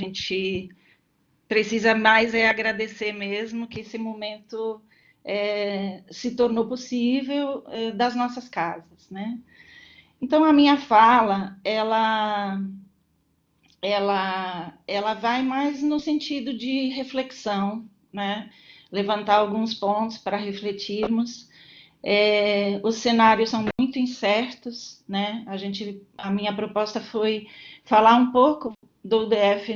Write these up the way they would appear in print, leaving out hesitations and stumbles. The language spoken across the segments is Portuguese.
gente precisa mais agradecer mesmo que esse momento se tornou possível das nossas casas, né? Então, a minha fala, ela vai mais no sentido de reflexão, né? Levantar alguns pontos para refletirmos. Os cenários são muito incertos, né? A minha proposta foi falar um pouco do UDF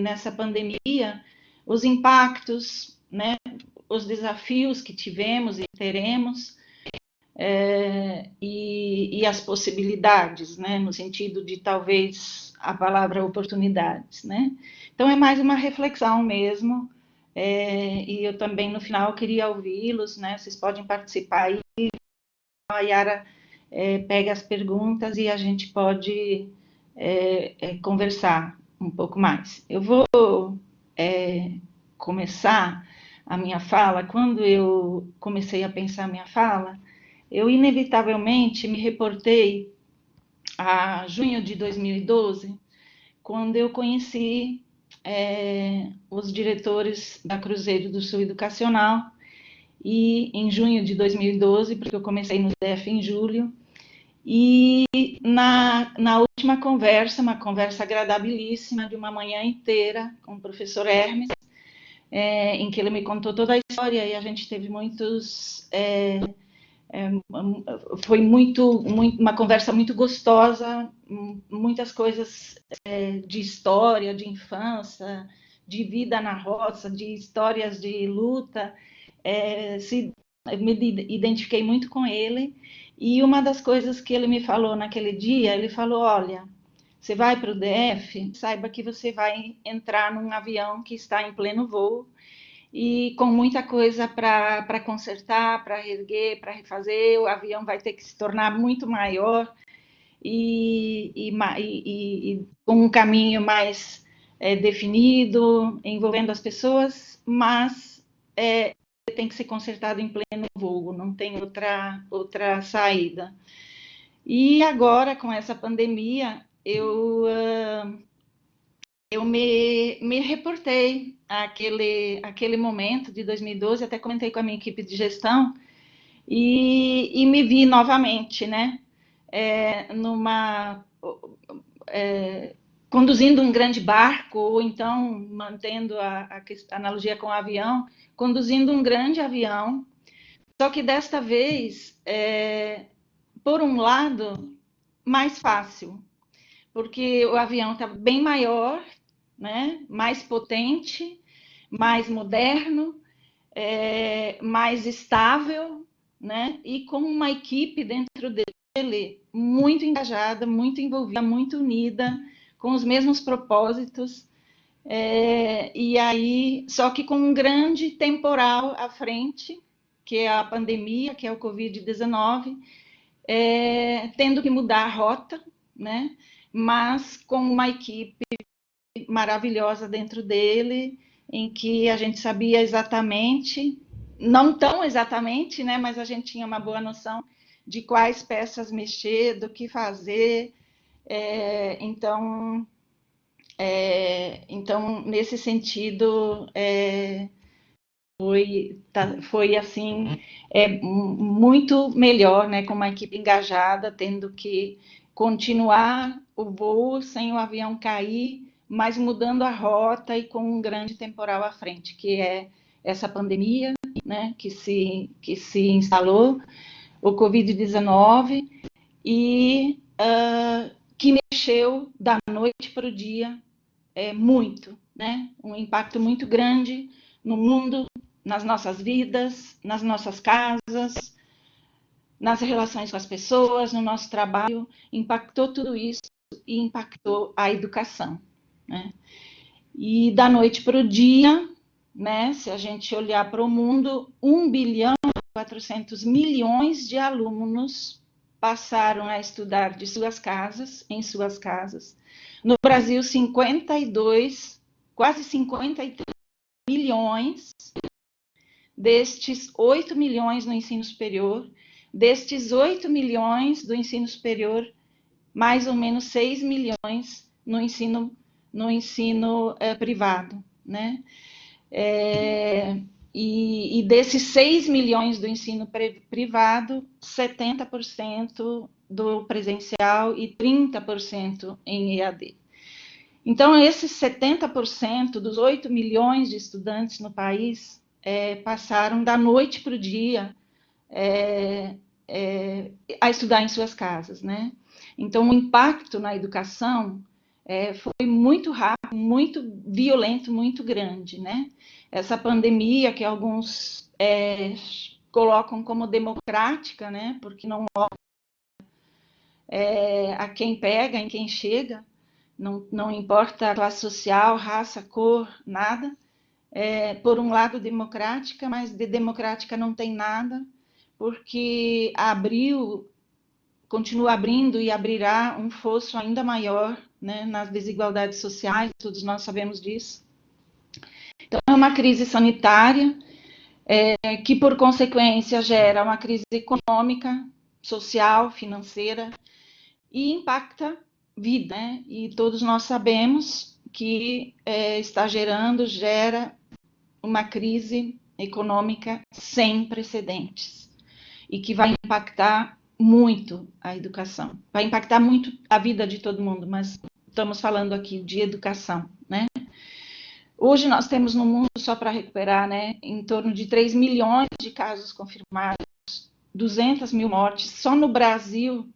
nessa pandemia, os impactos, né? Os desafios que tivemos e teremos, e as possibilidades, né? No sentido de talvez a palavra oportunidades, né? Então é mais uma reflexão mesmo, e eu também no final queria ouvi-los, né? Vocês podem participar aí, a Yara pega as perguntas e a gente pode conversar um pouco mais. Eu vou começar a minha fala. Quando eu comecei a pensar a minha fala, eu inevitavelmente me reportei a junho de 2012, quando eu conheci os diretores da Cruzeiro do Sul Educacional, e em junho de 2012, porque eu comecei no DF em julho, e na última conversa, uma conversa agradabilíssima de uma manhã inteira com o professor Hermes, em que ele me contou toda a história, e a gente teve foi uma conversa muito gostosa, muitas coisas de história, de infância, de vida na roça, de histórias de luta. Me identifiquei muito com ele, e uma das coisas que ele me falou naquele dia, ele falou: olha, você vai para o DF, saiba que você vai entrar num avião que está em pleno voo, e com muita coisa para consertar, para reerguer, para refazer. O avião vai ter que se tornar muito maior e com um caminho mais definido, envolvendo as pessoas, mas tem que ser consertado em pleno voo, não tem outra saída. E agora, com essa pandemia, eu me reportei àquele momento de 2012, até comentei com a minha equipe de gestão, e me vi novamente, né? Conduzindo um grande barco, ou então, mantendo a analogia com o avião, conduzindo um grande avião, só que desta vez, por um lado, mais fácil, porque o avião está bem maior, né? Mais potente, mais moderno, mais estável, né? E com uma equipe dentro dele muito engajada, muito envolvida, muito unida, com os mesmos propósitos, e aí, só que com um grande temporal à frente, que é a pandemia, que é o Covid-19, tendo que mudar a rota, né? Mas com uma equipe maravilhosa dentro dele, em que a gente sabia exatamente, não tão exatamente, né? Mas a gente tinha uma boa noção de quais peças mexer, do que fazer. Então, nesse sentido, foi assim, muito melhor, né? Com uma equipe engajada, tendo que continuar o voo sem o avião cair, mas mudando a rota e com um grande temporal à frente, que é essa pandemia, né? Que se instalou, o Covid-19, e que mexeu da noite para o dia muito, né? Um impacto muito grande no mundo, nas nossas vidas, nas nossas casas, nas relações com as pessoas, no nosso trabalho. Impactou tudo isso e impactou a educação, né? E da noite para o dia, né? Se a gente olhar para o mundo, 1 bilhão e 400 milhões de alunos passaram a estudar de suas casas, em suas casas. No Brasil, 52, quase 53 milhões, destes 8 milhões no ensino superior, destes 8 milhões do ensino superior, mais ou menos 6 milhões no ensino no ensino privado, né? E desses 6 milhões do ensino privado, 70% do presencial e 30% em EAD. Então, esses 70% dos 8 milhões de estudantes no país passaram da noite para o dia a estudar em suas casas, né? Então, o impacto na educação foi muito rápido, muito violento, muito grande, né? Essa pandemia que alguns colocam como democrática, né? Porque não a quem pega, em quem chega, não importa a classe social, raça, cor, nada. Por um lado, democrática, mas de democrática não tem nada, porque continua abrindo e abrirá um fosso ainda maior, né, nas desigualdades sociais, todos nós sabemos disso. Então, é uma crise sanitária, que, por consequência, gera uma crise econômica, social, financeira, e impacta vida, né? E todos nós sabemos que gera uma crise econômica sem precedentes e que vai impactar muito a educação, vai impactar muito a vida de todo mundo, mas estamos falando aqui de educação, né? Hoje nós temos no mundo, só para recuperar, né, em torno de 3 milhões de casos confirmados, 200 mil mortes, só no Brasil,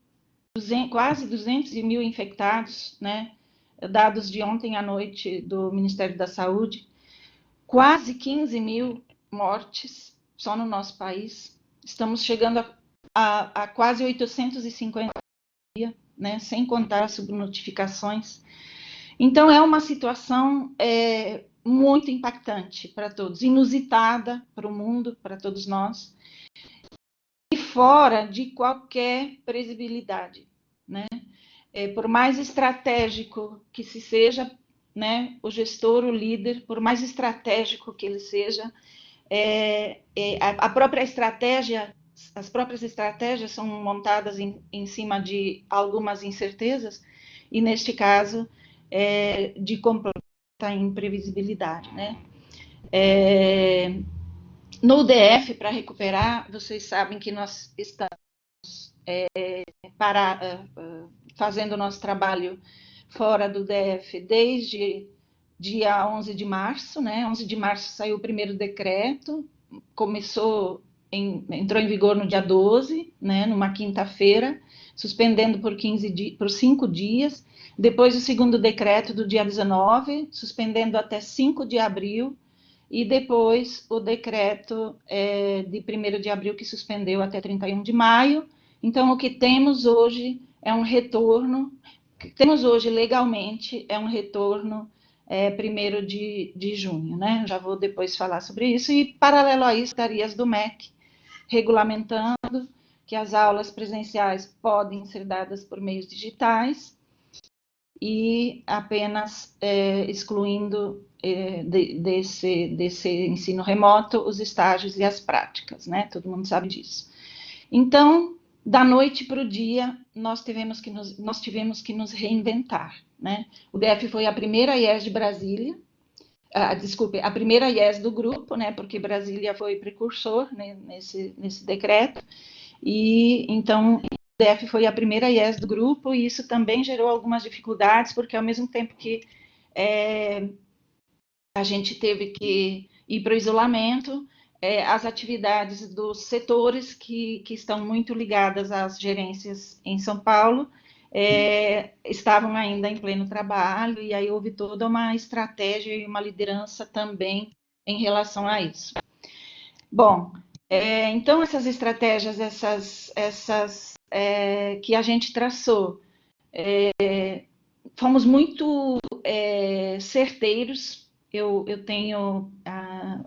quase 200 mil infectados, né, dados de ontem à noite do Ministério da Saúde, quase 15 mil mortes só no nosso país, estamos chegando a quase 850 dias, né, sem contar as subnotificações. Então, é uma situação muito impactante para todos, inusitada para o mundo, para todos nós, e fora de qualquer previsibilidade, né? Por mais estratégico que se seja, né, o gestor, o líder, por mais estratégico que ele seja, a própria estratégia, as próprias estratégias são montadas em cima de algumas incertezas, e neste caso, de completa imprevisibilidade, né? No DF, para recuperar, vocês sabem que nós estamos fazendo o nosso trabalho fora do DF desde dia 11 de março, né? 11 de março saiu o primeiro decreto, entrou em vigor no dia 12, né? Numa quinta-feira, suspendendo por 5 dias. Depois o segundo decreto do dia 19, suspendendo até 5 de abril. E depois o decreto de 1º de abril, que suspendeu até 31 de maio. Então, o que temos hoje é um retorno, o que temos hoje legalmente é um retorno 1º de junho, né? Já vou depois falar sobre isso. E, paralelo a isso, secretarias do MEC regulamentando que as aulas presenciais podem ser dadas por meios digitais e apenas excluindo desse ensino remoto os estágios e as práticas, né? Todo mundo sabe disso. Então, da noite para o dia, nós tivemos que nos reinventar, né? O DF foi a primeira IES de Brasília, a primeira IES do grupo, né? Porque Brasília foi precursor, né, nesse decreto, e então o DF foi a primeira IES do grupo, e isso também gerou algumas dificuldades, porque ao mesmo tempo que a gente teve que ir para o isolamento, as atividades dos setores que estão muito ligadas às gerências em São Paulo estavam ainda em pleno trabalho, e aí houve toda uma estratégia e uma liderança também em relação a isso. Bom, então essas estratégias, que a gente traçou, fomos muito certeiros. Eu tenho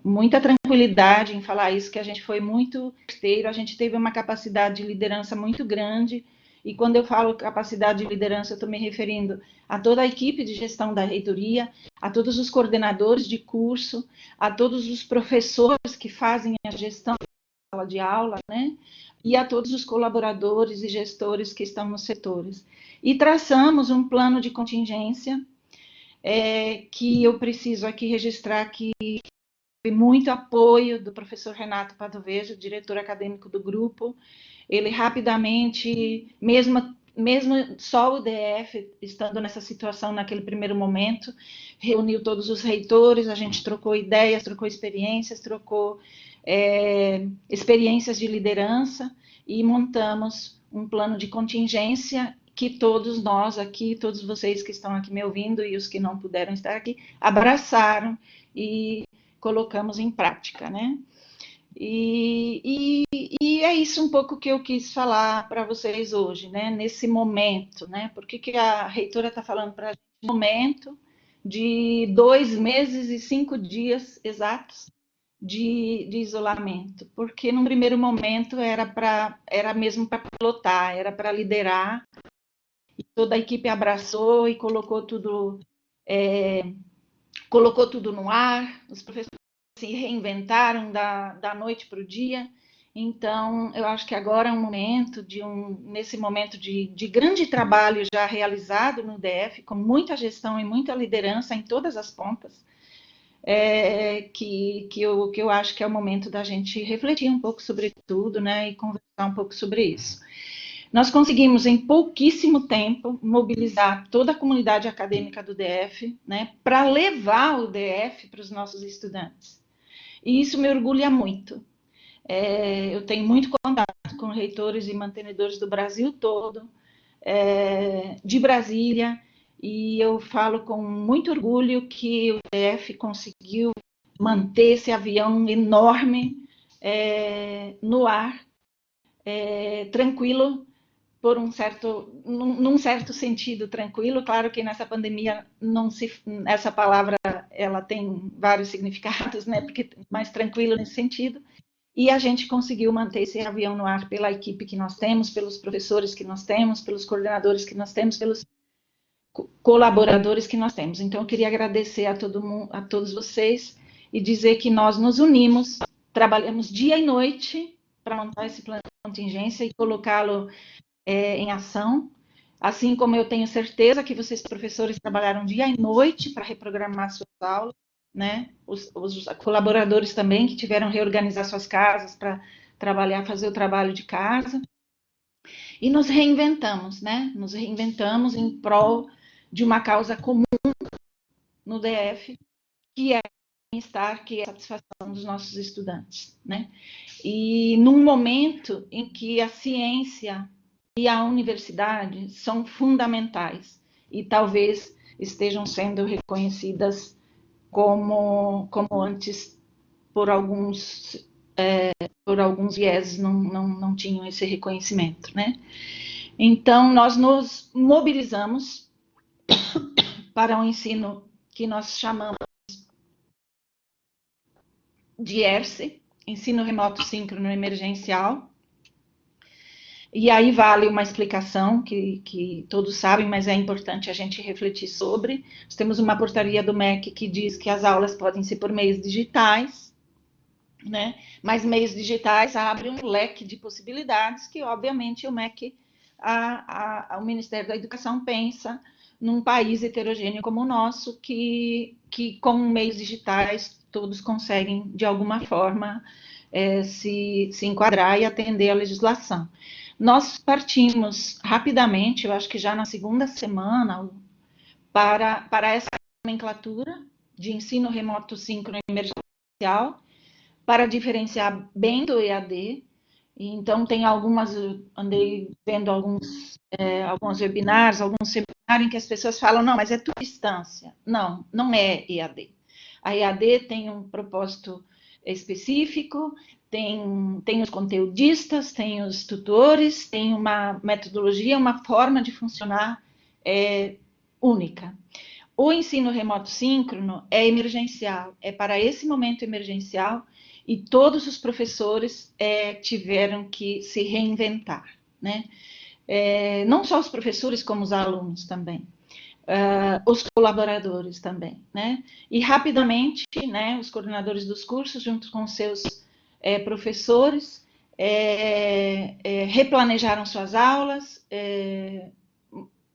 muita tranquilidade em falar isso, que a gente foi muito certeiro, a gente teve uma capacidade de liderança muito grande, e quando eu falo capacidade de liderança, eu estou me referindo a toda a equipe de gestão da reitoria, a todos os coordenadores de curso, a todos os professores que fazem a gestão da sala de aula, né? E a todos os colaboradores e gestores que estão nos setores. E traçamos um plano de contingência que eu preciso aqui registrar que muito apoio do professor Renato Padovejo, diretor acadêmico do grupo. Ele rapidamente, mesmo só o DF estando nessa situação naquele primeiro momento, reuniu todos os reitores, a gente trocou ideias, trocou experiências, trocou experiências de liderança e montamos um plano de contingência que todos nós aqui, todos vocês que estão aqui me ouvindo e os que não puderam estar aqui, abraçaram e colocamos em prática, né? E é isso um pouco que eu quis falar para vocês hoje, né? Nesse momento, né? Por que a reitora está falando para a gente? Momento de 2 meses e 5 dias exatos de isolamento, porque no primeiro momento era mesmo para pilotar, era para liderar, e toda a equipe abraçou e colocou tudo no ar, os professores se reinventaram da noite para o dia. Então, eu acho que agora é um momento nesse momento de grande trabalho já realizado no DF, com muita gestão e muita liderança em todas as pontas, que eu acho que é o momento da gente refletir um pouco sobre tudo, né, e conversar um pouco sobre isso. Nós conseguimos, em pouquíssimo tempo, mobilizar toda a comunidade acadêmica do DF, né, para levar o DF para os nossos estudantes. E isso me orgulha muito. Eu tenho muito contato com reitores e mantenedores do Brasil todo, de Brasília, e eu falo com muito orgulho que o DF conseguiu manter esse avião enorme no ar, tranquilo, num certo sentido tranquilo. Claro que nessa pandemia essa palavra ela tem vários significados, né? Porque mais tranquilo nesse sentido. E a gente conseguiu manter esse avião no ar pela equipe que nós temos, pelos professores que nós temos, pelos coordenadores que nós temos, pelos colaboradores que nós temos. Então, eu queria agradecer a todos vocês e dizer que nós nos unimos, trabalhamos dia e noite para montar esse plano de contingência e colocá-lo em ação, assim como eu tenho certeza que vocês, professores, trabalharam dia e noite para reprogramar suas aulas, né? Os colaboradores também, que tiveram que reorganizar suas casas para trabalhar, fazer o trabalho de casa. E nos reinventamos, né? Nos reinventamos em prol de uma causa comum no DF, que é o bem-estar, que é a satisfação dos nossos estudantes, né? E num momento em que a ciência e a universidade são fundamentais e talvez estejam sendo reconhecidas como antes por alguns viés não tinham esse reconhecimento, né? Então, nós nos mobilizamos para um ensino que nós chamamos de ERSE, Ensino Remoto Síncrono Emergencial. E aí vale uma explicação que todos sabem, mas é importante a gente refletir sobre. Nós temos uma portaria do MEC que diz que as aulas podem ser por meios digitais, né? Mas meios digitais abrem um leque de possibilidades que, obviamente, o MEC, o Ministério da Educação pensa num país heterogêneo como o nosso, que com meios digitais todos conseguem, de alguma forma, se enquadrar e atender à legislação. Nós partimos rapidamente, eu acho que já na segunda semana, para essa nomenclatura de ensino remoto síncrono emergencial, para diferenciar bem do EAD. Então, tem andei vendo alguns webinars, alguns seminários em que as pessoas falam, não, mas é tudo distância. Não, não é EAD. A EAD tem um propósito específico, tem os conteudistas, tem os tutores, tem uma metodologia, uma forma de funcionar única. O ensino remoto síncrono é emergencial, é para esse momento emergencial, e todos os professores tiveram que se reinventar, né? Não só os professores, como os alunos também. Os colaboradores também, né? E rapidamente, né, os coordenadores dos cursos, junto com seus professores, replanejaram suas aulas,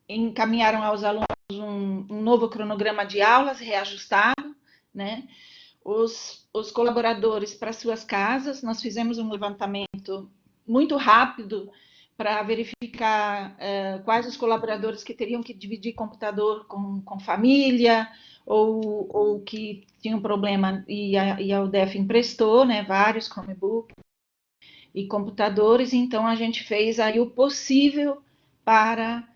encaminharam aos alunos um novo cronograma de aulas reajustado, né? Os colaboradores para suas casas, nós fizemos um levantamento muito rápido para verificar quais os colaboradores que teriam que dividir computador com família, ou que tinham problema e a UDEF emprestou, né, vários Chromebooks e computadores, então a gente fez aí o possível para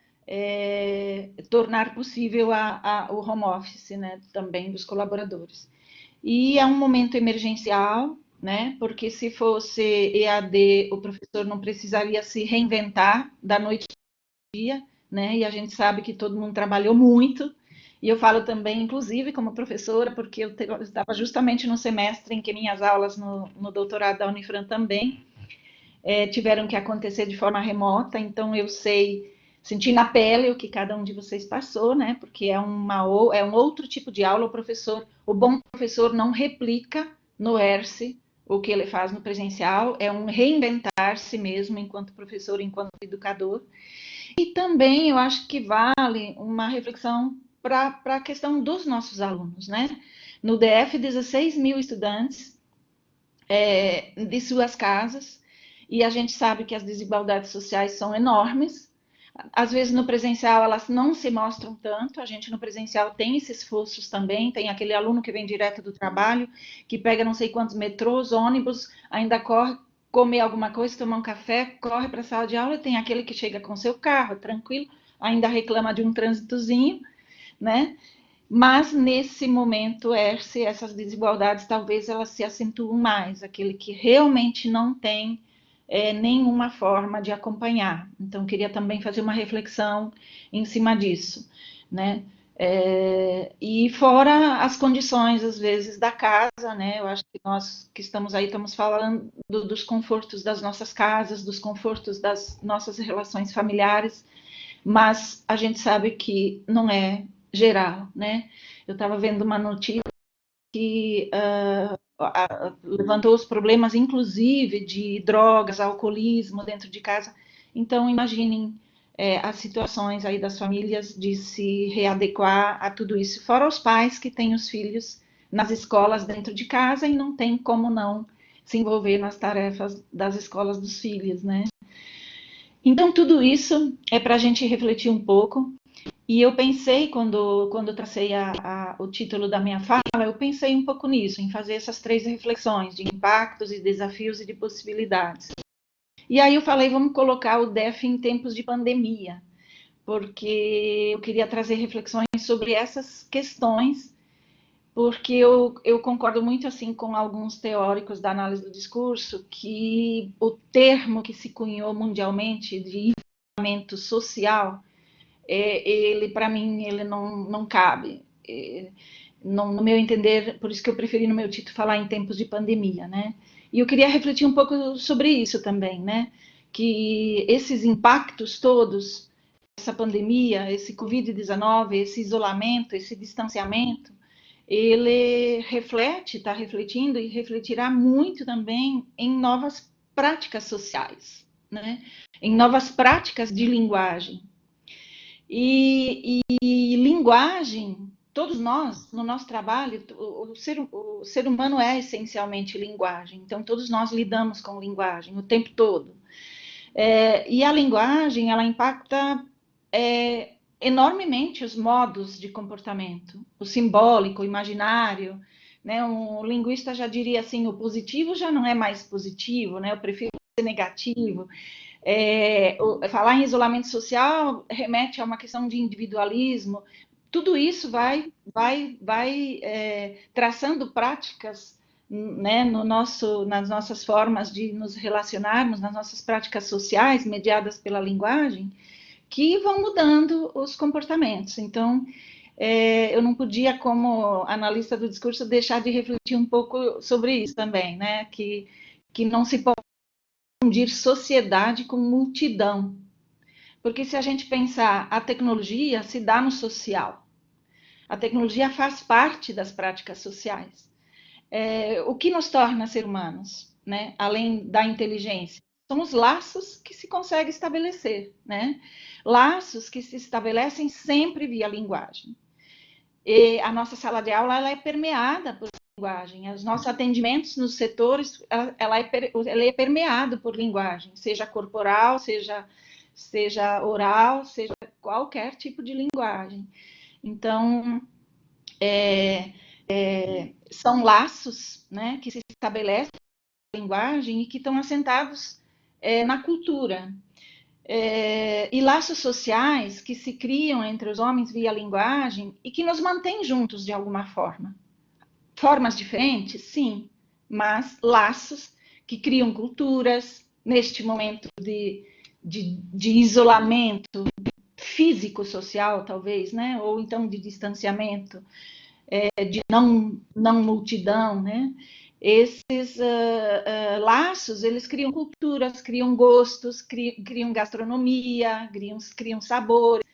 tornar possível o home office, né, também dos colaboradores. E é um momento emergencial, né? Porque se fosse EAD, o professor não precisaria se reinventar da noite ao dia, né? E a gente sabe que todo mundo trabalhou muito. E eu falo também, inclusive, como professora, porque eu estava justamente no semestre em que minhas aulas no doutorado da Unifran também tiveram que acontecer de forma remota, então eu sei, senti na pele o que cada um de vocês passou, né? Porque é um outro tipo de aula, o bom professor não replica no ERC o que ele faz no presencial, é um reinventar-se mesmo enquanto professor, enquanto educador. E também eu acho que vale uma reflexão para a questão dos nossos alunos, né? No DF, 16 mil estudantes de suas casas, e a gente sabe que as desigualdades sociais são enormes. Às vezes no presencial elas não se mostram tanto, a gente no presencial tem esses esforços também, tem aquele aluno que vem direto do trabalho, que pega não sei quantos metrôs, ônibus, ainda corre comer alguma coisa, tomar um café, corre para a sala de aula, e tem aquele que chega com seu carro, tranquilo, ainda reclama de um trânsitozinho, né? Mas nesse momento, essas desigualdades talvez elas se acentuam mais, aquele que realmente não tem nenhuma forma de acompanhar. Então, queria também fazer uma reflexão em cima disso, né? E fora as condições, às vezes, da casa, né? Eu acho que nós que estamos aí estamos falando dos confortos das nossas casas, dos confortos das nossas relações familiares, mas a gente sabe que não é geral, né? Eu estava vendo uma notícia que levantou os problemas, inclusive, de drogas, alcoolismo dentro de casa. Então, imaginem as situações aí das famílias de se readequar a tudo isso. Fora os pais que têm os filhos nas escolas dentro de casa e não tem como não se envolver nas tarefas das escolas dos filhos, né? Então, tudo isso é para a gente refletir um pouco. E eu pensei, quando tracei o título da minha fala, eu pensei um pouco nisso, em fazer essas três reflexões de impactos e desafios e de possibilidades. E aí eu falei, vamos colocar o DEF em tempos de pandemia, porque eu queria trazer reflexões sobre essas questões, porque eu concordo muito assim com alguns teóricos da análise do discurso, que o termo que se cunhou mundialmente de isolamento social, ele para mim ele não cabe. No meu entender, por isso que eu preferi no meu título falar em tempos de pandemia, né? E eu queria refletir um pouco sobre isso também, né? Que esses impactos todos, essa pandemia, esse Covid-19, esse isolamento, esse distanciamento, ele reflete, está refletindo e refletirá muito também em novas práticas sociais, né? Em novas práticas de linguagem, e linguagem, todos nós, no nosso trabalho, o ser humano é essencialmente linguagem, então todos nós lidamos com linguagem o tempo todo. E a linguagem, ela impacta enormemente os modos de comportamento, o simbólico, o imaginário, né? Um linguista já diria assim, o positivo já não é mais positivo, né? Eu prefiro ser negativo. Falar em isolamento social remete a uma questão de individualismo. Tudo isso vai traçando práticas, né, nas nossas formas de nos relacionarmos, nas nossas práticas sociais, mediadas pela linguagem, que vão mudando os comportamentos. Então, eu não podia, como analista do discurso, deixar de refletir um pouco sobre isso também, né? Que não se pode confundir sociedade com multidão. Porque se a gente pensar, a tecnologia se dá no social. A tecnologia faz parte das práticas sociais. O que nos torna ser humanos, né? Além da inteligência? são os laços que se consegue estabelecer, né? Laços que se estabelecem sempre via linguagem. E a nossa sala de aula ela é permeada por linguagem. Os nossos atendimentos nos setores, ele é permeado por linguagem, seja corporal, seja oral, seja qualquer tipo de linguagem. Então, são laços, né, que se estabelecem na linguagem e que estão assentados na cultura. E laços sociais que se criam entre os homens via linguagem e que nos mantêm juntos de alguma forma. Formas diferentes, sim, mas laços que criam culturas neste momento de isolamento físico-social, talvez, né? Ou então de distanciamento, de não multidão, né? Esses laços, eles criam culturas, criam gostos, criam gastronomia, criam sabores.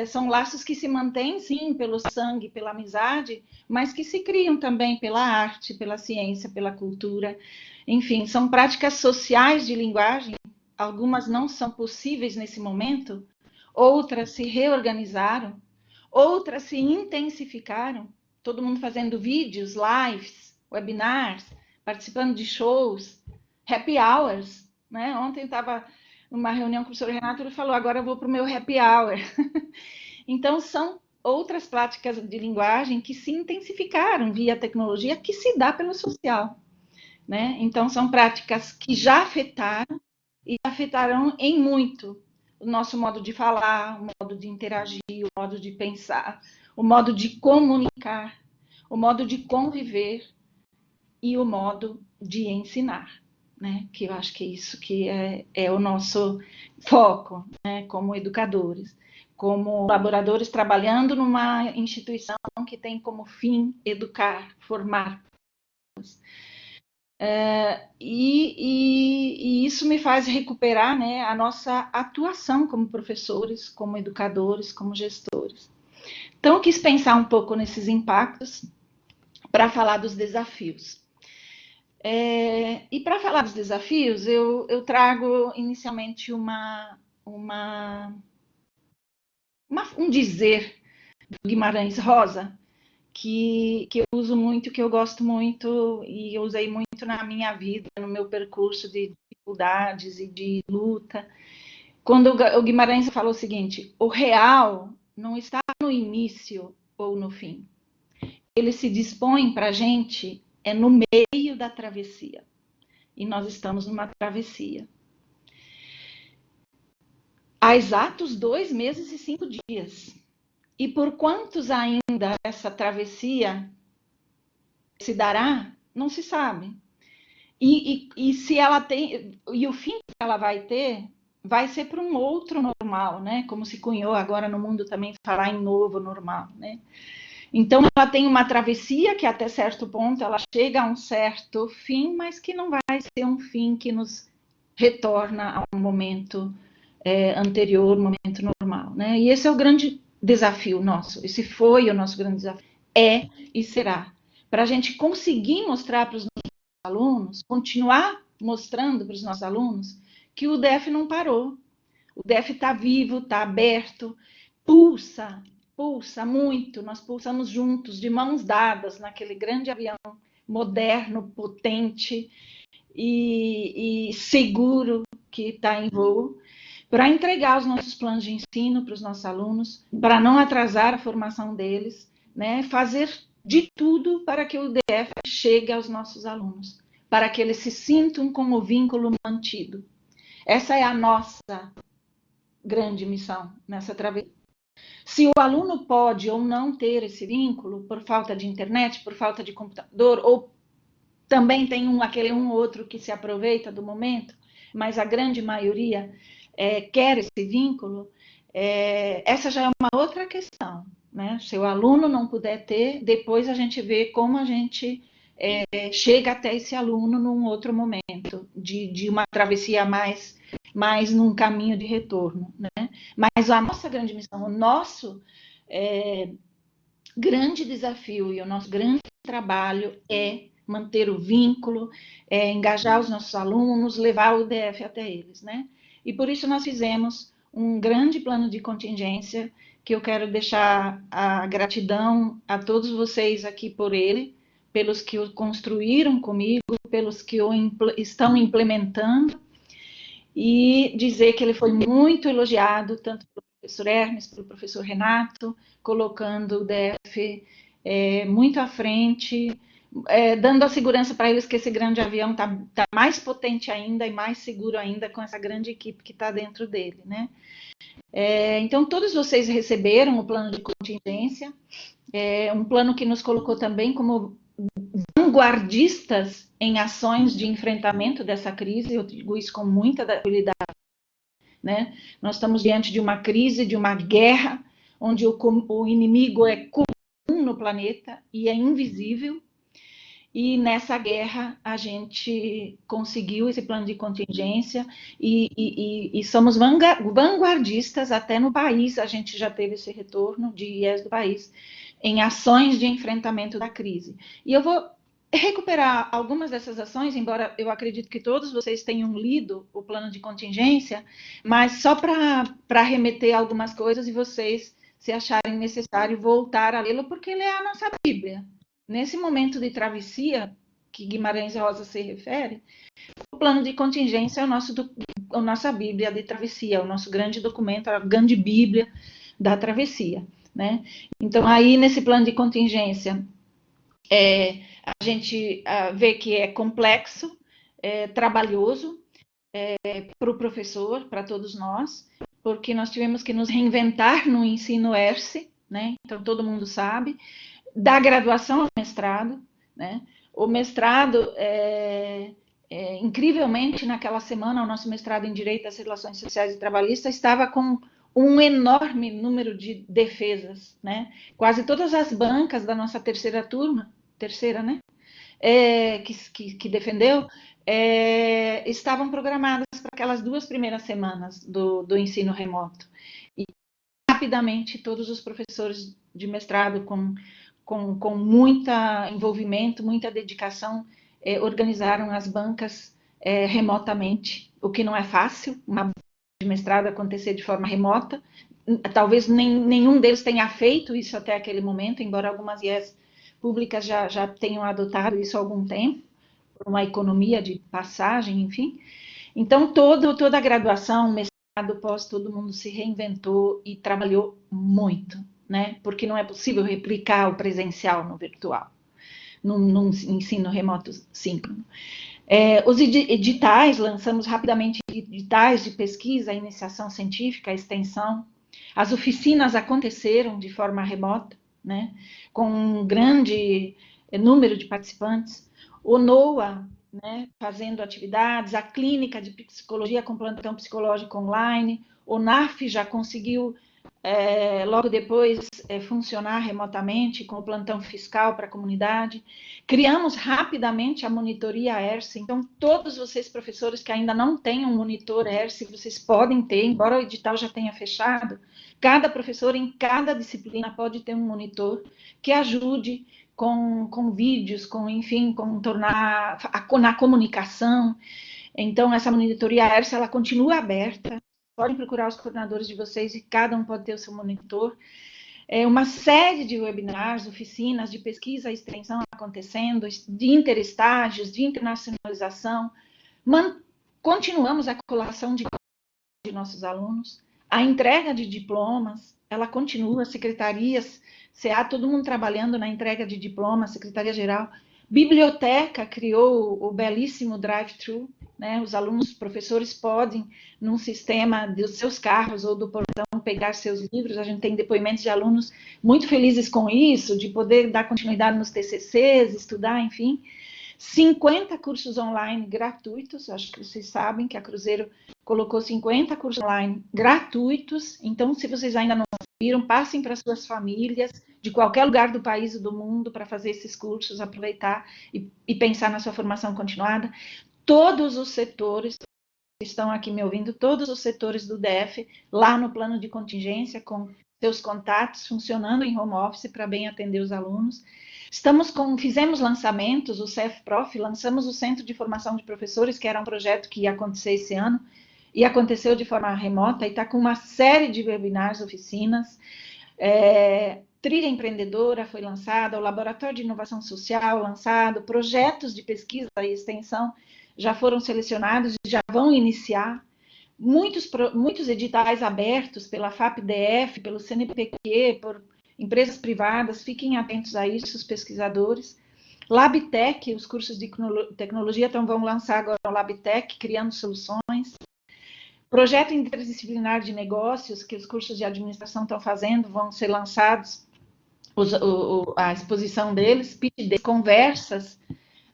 São laços que se mantêm, sim, pelo sangue, pela amizade, mas que se criam também pela arte, pela ciência, pela cultura. Enfim, são práticas sociais de linguagem. Algumas não são possíveis nesse momento, outras se reorganizaram, outras se intensificaram. Todo mundo fazendo vídeos, lives, webinars, participando de shows, happy hours, né? Ontem estava numa reunião com o professor Renato, ele falou, agora eu vou para o meu happy hour. Então, são outras práticas de linguagem que se intensificaram via tecnologia, que se dá pelo social, né? Então, são práticas que já afetaram e afetarão em muito o nosso modo de falar, o modo de interagir, o modo de pensar, o modo de comunicar, o modo de conviver e o modo de ensinar, né? Que eu acho que é isso que é o nosso foco, né? Como educadores, como colaboradores trabalhando numa instituição que tem como fim educar, formar. E isso me faz recuperar, né, a nossa atuação como professores, como educadores, como gestores. Então, eu quis pensar um pouco nesses impactos para falar dos desafios. E para falar dos desafios, eu trago inicialmente um dizer do Guimarães Rosa, que eu uso muito, que eu gosto muito e eu usei muito na minha vida, no meu percurso de dificuldades e de luta. Quando o Guimarães falou o seguinte: o real não está no início ou no fim. Ele se dispõe para a gente no meio da travessia. E nós estamos numa travessia. Há exatos 2 meses e 5 dias. E por quantos ainda essa travessia se dará, não se sabe. E se ela tem, e o fim que ela vai ter, vai ser para um outro normal, né? Como se cunhou agora no mundo também falar em novo normal, né? Então ela tem uma travessia que até certo ponto ela chega a um certo fim, mas que não vai ser um fim que nos retorna a um momento anterior, um momento normal, né? E esse é o grande desafio nosso. Esse foi o nosso grande desafio. É e será. Para a gente conseguir mostrar para os nossos alunos, continuar mostrando para os nossos alunos que o DF não parou. O DF está vivo, está aberto, pulsa muito. Nós pulsamos juntos, de mãos dadas, naquele grande avião moderno, potente e seguro que está em voo, para entregar os nossos planos de ensino para os nossos alunos, para não atrasar a formação deles, né? Fazer de tudo para que o DF chegue aos nossos alunos, para que eles se sintam com o vínculo mantido. Essa é a nossa grande missão nessa travessia. Se o aluno pode ou não ter esse vínculo, por falta de internet, por falta de computador, ou também tem aquele outro que se aproveita do momento, mas a grande maioria quer esse vínculo, essa já é uma outra questão, né? Se o aluno não puder ter, depois a gente vê como a gente chega até esse aluno num outro momento, de uma travessia mais num caminho de retorno, né? Mas a nossa grande missão, o nosso grande desafio e o nosso grande trabalho é manter o vínculo, engajar os nossos alunos, levar o DF até eles, né? E por isso nós fizemos um grande plano de contingência, que eu quero deixar a gratidão a todos vocês aqui por ele, pelos que o construíram comigo, pelos que estão implementando, e dizer que ele foi muito elogiado, tanto pelo professor Hermes, pelo professor Renato, colocando o DF muito à frente, dando a segurança para eles que esse grande avião está mais potente ainda e mais seguro ainda com essa grande equipe que está dentro dele, né? Então, todos vocês receberam o plano de contingência, um plano que nos colocou também como vanguardistas em ações de enfrentamento dessa crise, eu digo isso com muita tranquilidade, né? Nós estamos diante de uma crise, de uma guerra, onde o inimigo é comum no planeta e é invisível, e nessa guerra a gente conseguiu esse plano de contingência e somos vanguardistas até no país, a gente já teve esse retorno de IES do país, em ações de enfrentamento da crise. E eu vou recuperar algumas dessas ações, embora eu acredito que todos vocês tenham lido o plano de contingência, mas só para remeter algumas coisas e vocês, se acharem necessário, voltar a lê-lo, porque ele é a nossa Bíblia. Nesse momento de travessia, que Guimarães Rosa se refere, o plano de contingência é a nossa Bíblia de travessia, o nosso grande documento, a grande Bíblia da travessia, né? Então, aí, nesse plano de contingência, a gente vê que é complexo, trabalhoso para o professor, para todos nós, porque nós tivemos que nos reinventar no ensino ERCE, né? Então, todo mundo sabe, da graduação ao mestrado, né? O mestrado, incrivelmente, naquela semana, o nosso mestrado em Direito das Relações Sociais e Trabalhistas estava com um enorme número de defesas, né? Quase todas as bancas da nossa terceira turma, né? Que defendeu, estavam programadas para aquelas 2 primeiras semanas do ensino remoto. E rapidamente todos os professores de mestrado com muito envolvimento, muita dedicação, organizaram as bancas remotamente, o que não é fácil, uma banca de mestrado acontecer de forma remota. Talvez nenhum deles tenha feito isso até aquele momento, embora algumas IES públicas já tenham adotado isso há algum tempo, por uma economia de passagem, enfim. Então, toda a graduação, mestrado, pós, todo mundo se reinventou e trabalhou muito, né? Porque não é possível replicar o presencial no virtual, num ensino remoto síncrono. Os editais, lançamos rapidamente editais de pesquisa, iniciação científica, extensão. As oficinas aconteceram de forma remota, né? Com um grande número de participantes. O NOA, né, fazendo atividades, a clínica de psicologia com plantão psicológico online, o NAF já conseguiu, logo depois, funcionar remotamente com o plantão fiscal para a comunidade. Criamos rapidamente a monitoria ERSE, então todos vocês professores que ainda não têm um monitor ERSE, vocês podem ter, embora o edital já tenha fechado, cada professor em cada disciplina pode ter um monitor que ajude com vídeos, enfim, tornar na comunicação. Então, essa monitoria ERSE, ela continua aberta, podem procurar os coordenadores de vocês e cada um pode ter o seu monitor. Uma série de webinars, oficinas de pesquisa e extensão acontecendo, de interestágios, de internacionalização. Continuamos a colação de nossos alunos, a entrega de diplomas, ela continua, secretarias, CA, todo mundo trabalhando na entrega de diplomas, Secretaria-Geral. Biblioteca criou o belíssimo drive-thru, né? Os alunos, professores podem, num sistema dos seus carros ou do portão, pegar seus livros. A gente tem depoimentos de alunos muito felizes com isso, de poder dar continuidade nos TCCs, estudar, enfim. 50 cursos online gratuitos, acho que vocês sabem que a Cruzeiro colocou 50 cursos online gratuitos, então se vocês ainda não viram, passem para suas famílias, de qualquer lugar do país ou do mundo, para fazer esses cursos, aproveitar e pensar na sua formação continuada. Todos os setores que estão aqui me ouvindo, todos os setores do DF, lá no plano de contingência, com seus contatos funcionando em home office para bem atender os alunos. Fizemos lançamentos, o CEF-Prof, lançamos o Centro de Formação de Professores, que era um projeto que ia acontecer esse ano, e aconteceu de forma remota, e está com uma série de webinars, oficinas. Trilha Empreendedora foi lançada, o Laboratório de Inovação Social lançado, projetos de pesquisa e extensão já foram selecionados e já vão iniciar. Muitos editais abertos pela FAPDF, pelo CNPq, por empresas privadas, fiquem atentos a isso, os pesquisadores. LabTech, os cursos de tecnologia vão lançar agora o LabTech, criando soluções. Projeto interdisciplinar de negócios, que os cursos de administração estão fazendo, vão ser lançados, a exposição deles, conversas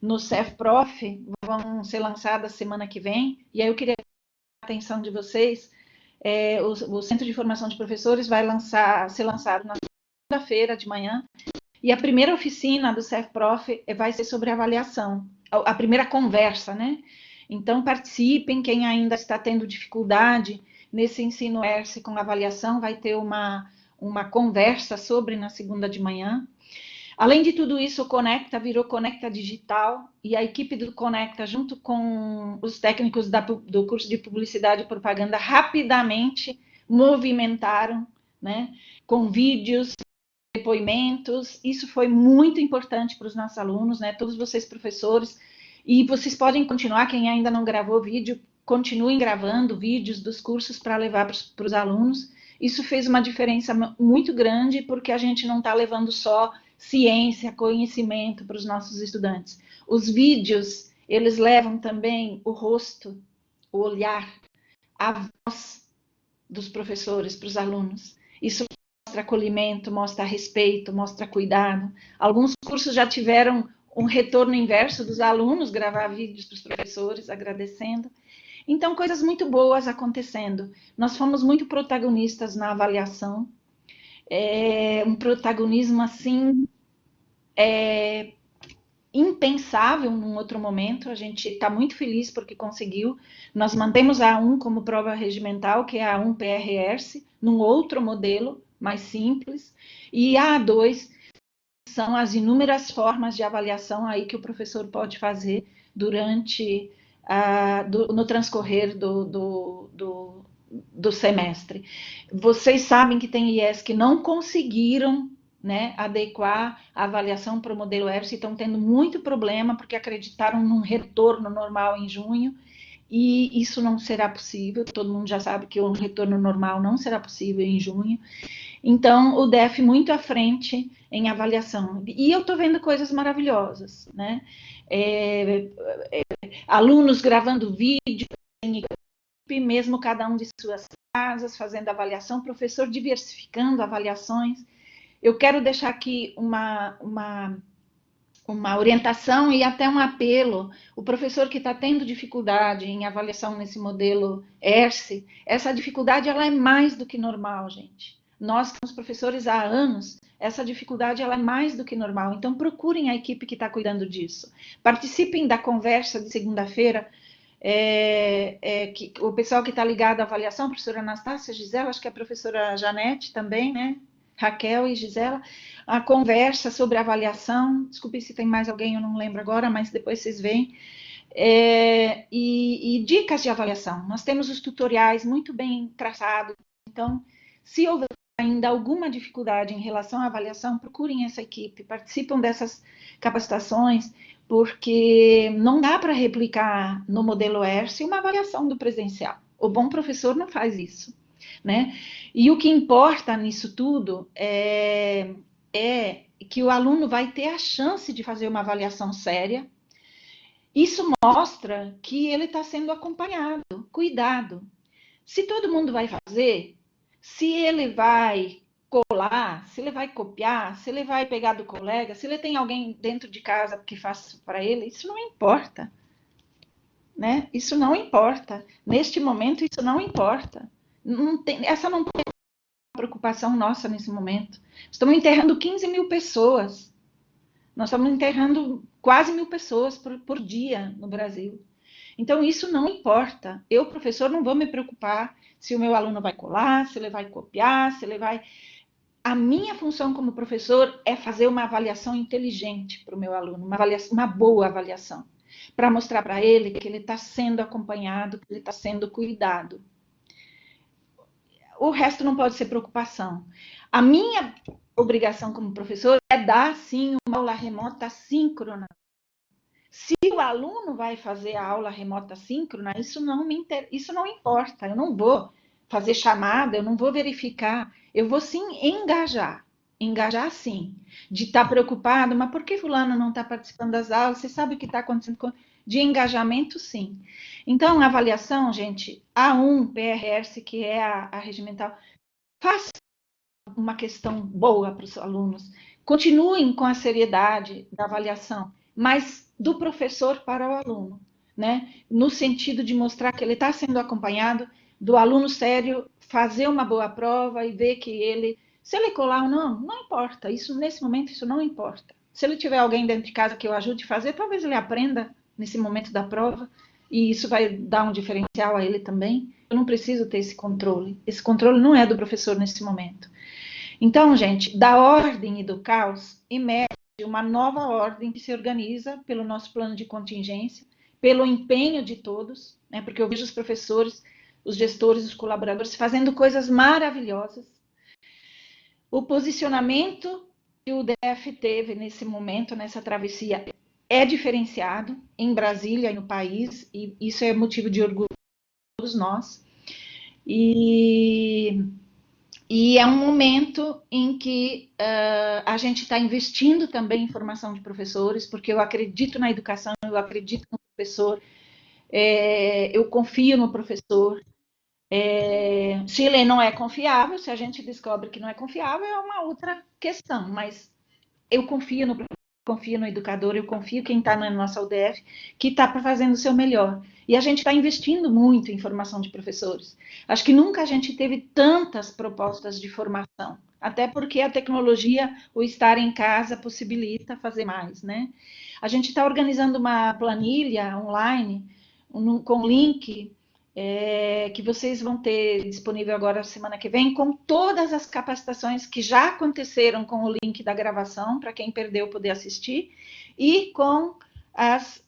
no CEF-Prof, vão ser lançadas semana que vem, e aí eu queria a atenção de vocês, o Centro de Formação de Professores vai ser lançado na segunda-feira de manhã, e a primeira oficina do CEF-Prof vai ser sobre avaliação, a primeira conversa, né? Então, participem, quem ainda está tendo dificuldade nesse ensino ERSE com avaliação, vai ter uma conversa sobre na segunda de manhã. Além de tudo isso, o Conecta virou Conecta Digital, e a equipe do Conecta, junto com os técnicos do curso de Publicidade e Propaganda, rapidamente movimentaram, né, com vídeos, depoimentos. Isso foi muito importante para os nossos alunos, né, todos vocês professores, e vocês podem continuar, quem ainda não gravou vídeo, continuem gravando vídeos dos cursos para levar para os alunos. Isso fez uma diferença muito grande, porque a gente não está levando só ciência, conhecimento para os nossos estudantes. Os vídeos, eles levam também o rosto, o olhar, a voz dos professores para os alunos. Isso mostra acolhimento, mostra respeito, mostra cuidado. Alguns cursos já tiveram um retorno inverso dos alunos, gravar vídeos para os professores, agradecendo. Então, coisas muito boas acontecendo. Nós fomos muito protagonistas na avaliação, um protagonismo, assim, impensável num outro momento. A gente está muito feliz porque conseguiu. Nós mantemos a A1 como prova regimental, que é a A1 PRS, num outro modelo, mais simples, e a A2 são as inúmeras formas de avaliação aí que o professor pode fazer durante no transcorrer do semestre. Vocês sabem que tem IES que não conseguiram, né, adequar a avaliação para o modelo ERSE, estão tendo muito problema porque acreditaram num retorno normal em junho, e isso não será possível. Todo mundo já sabe que um retorno normal não será possível em junho. Então, o DEF muito à frente em avaliação. E eu estou vendo coisas maravilhosas, né? Alunos gravando vídeo em equipe, mesmo cada um de suas casas, fazendo avaliação, professor diversificando avaliações. Eu quero deixar aqui uma orientação e até um apelo. O professor que está tendo dificuldade em avaliação nesse modelo ERSE, essa dificuldade ela é mais do que normal, gente. Nós, que somos professores há anos, essa dificuldade ela é mais do que normal. Então, procurem a equipe que está cuidando disso. Participem da conversa de segunda-feira. O pessoal que está ligado à avaliação, a professora Anastácia, Gisela, acho que a professora Janete também, né? Raquel e Gisela, a conversa sobre avaliação. Desculpe se tem mais alguém, eu não lembro agora, mas depois vocês veem. E dicas de avaliação. Nós temos os tutoriais muito bem traçados. Então, se houver ainda alguma dificuldade em relação à avaliação, procurem essa equipe, participam dessas capacitações, porque não dá para replicar no modelo ERSE uma avaliação do presencial. O bom professor não faz isso, né? E o que importa nisso tudo é que o aluno vai ter a chance de fazer uma avaliação séria. Isso mostra que ele está sendo acompanhado, cuidado. Se todo mundo vai fazer, se ele vai colar, se ele vai copiar, se ele vai pegar do colega, se ele tem alguém dentro de casa que faça para ele, isso não importa, né? Isso não importa. Neste momento, isso não importa. Essa não é preocupação nossa nesse momento. Estamos enterrando 15 mil pessoas. Nós estamos enterrando quase 1.000 pessoas por dia no Brasil. Então, isso não importa. Eu, professor, não vou me preocupar se o meu aluno vai colar, se ele vai copiar, se ele vai... a minha função como professor é fazer uma avaliação inteligente para o meu aluno, uma boa avaliação, para mostrar para ele que ele está sendo acompanhado, que ele está sendo cuidado. O resto não pode ser preocupação. A minha obrigação como professor é dar, sim, uma aula remota síncrona. Se o aluno vai fazer a aula remota síncrona, isso não importa. Eu não vou fazer chamada, eu não vou verificar. Eu vou sim engajar. Engajar sim. De estar preocupado, mas por que fulano não está participando das aulas? Você sabe o que está acontecendo? De engajamento, sim. Então, a avaliação, gente, A1, PRS, que é a regimental, faça uma questão boa para os alunos. Continuem com a seriedade da avaliação, mas do professor para o aluno, né? No sentido de mostrar que ele está sendo acompanhado, do aluno sério fazer uma boa prova e ver que ele, se ele colar ou não, não importa. Isso nesse momento isso não importa. Se ele tiver alguém dentro de casa que o ajude a fazer, talvez ele aprenda nesse momento da prova e isso vai dar um diferencial a ele também. Eu não preciso ter esse controle. Esse controle não é do professor nesse momento. Então, gente, da ordem e do caos emerge uma nova ordem que se organiza pelo nosso plano de contingência, pelo empenho de todos, né? Porque eu vejo os professores, os gestores, os colaboradores fazendo coisas maravilhosas. O posicionamento que o DF teve nesse momento, nessa travessia, é diferenciado em Brasília e no país, e isso é motivo de orgulho para todos nós. E é um momento em que a gente está investindo também em formação de professores, porque eu acredito na educação, eu acredito no professor, eu confio no professor. Se ele não é confiável, se a gente descobre que não é confiável, é uma outra questão, mas eu confio no professor, confio no educador, eu confio quem está na nossa UDF, que está fazendo o seu melhor. E a gente está investindo muito em formação de professores. Acho que nunca a gente teve tantas propostas de formação, até porque a tecnologia, o estar em casa, possibilita fazer mais, né? A gente está organizando uma planilha online, com link que vocês vão ter disponível agora semana que vem, com todas as capacitações que já aconteceram com o link da gravação, para quem perdeu poder assistir, e com as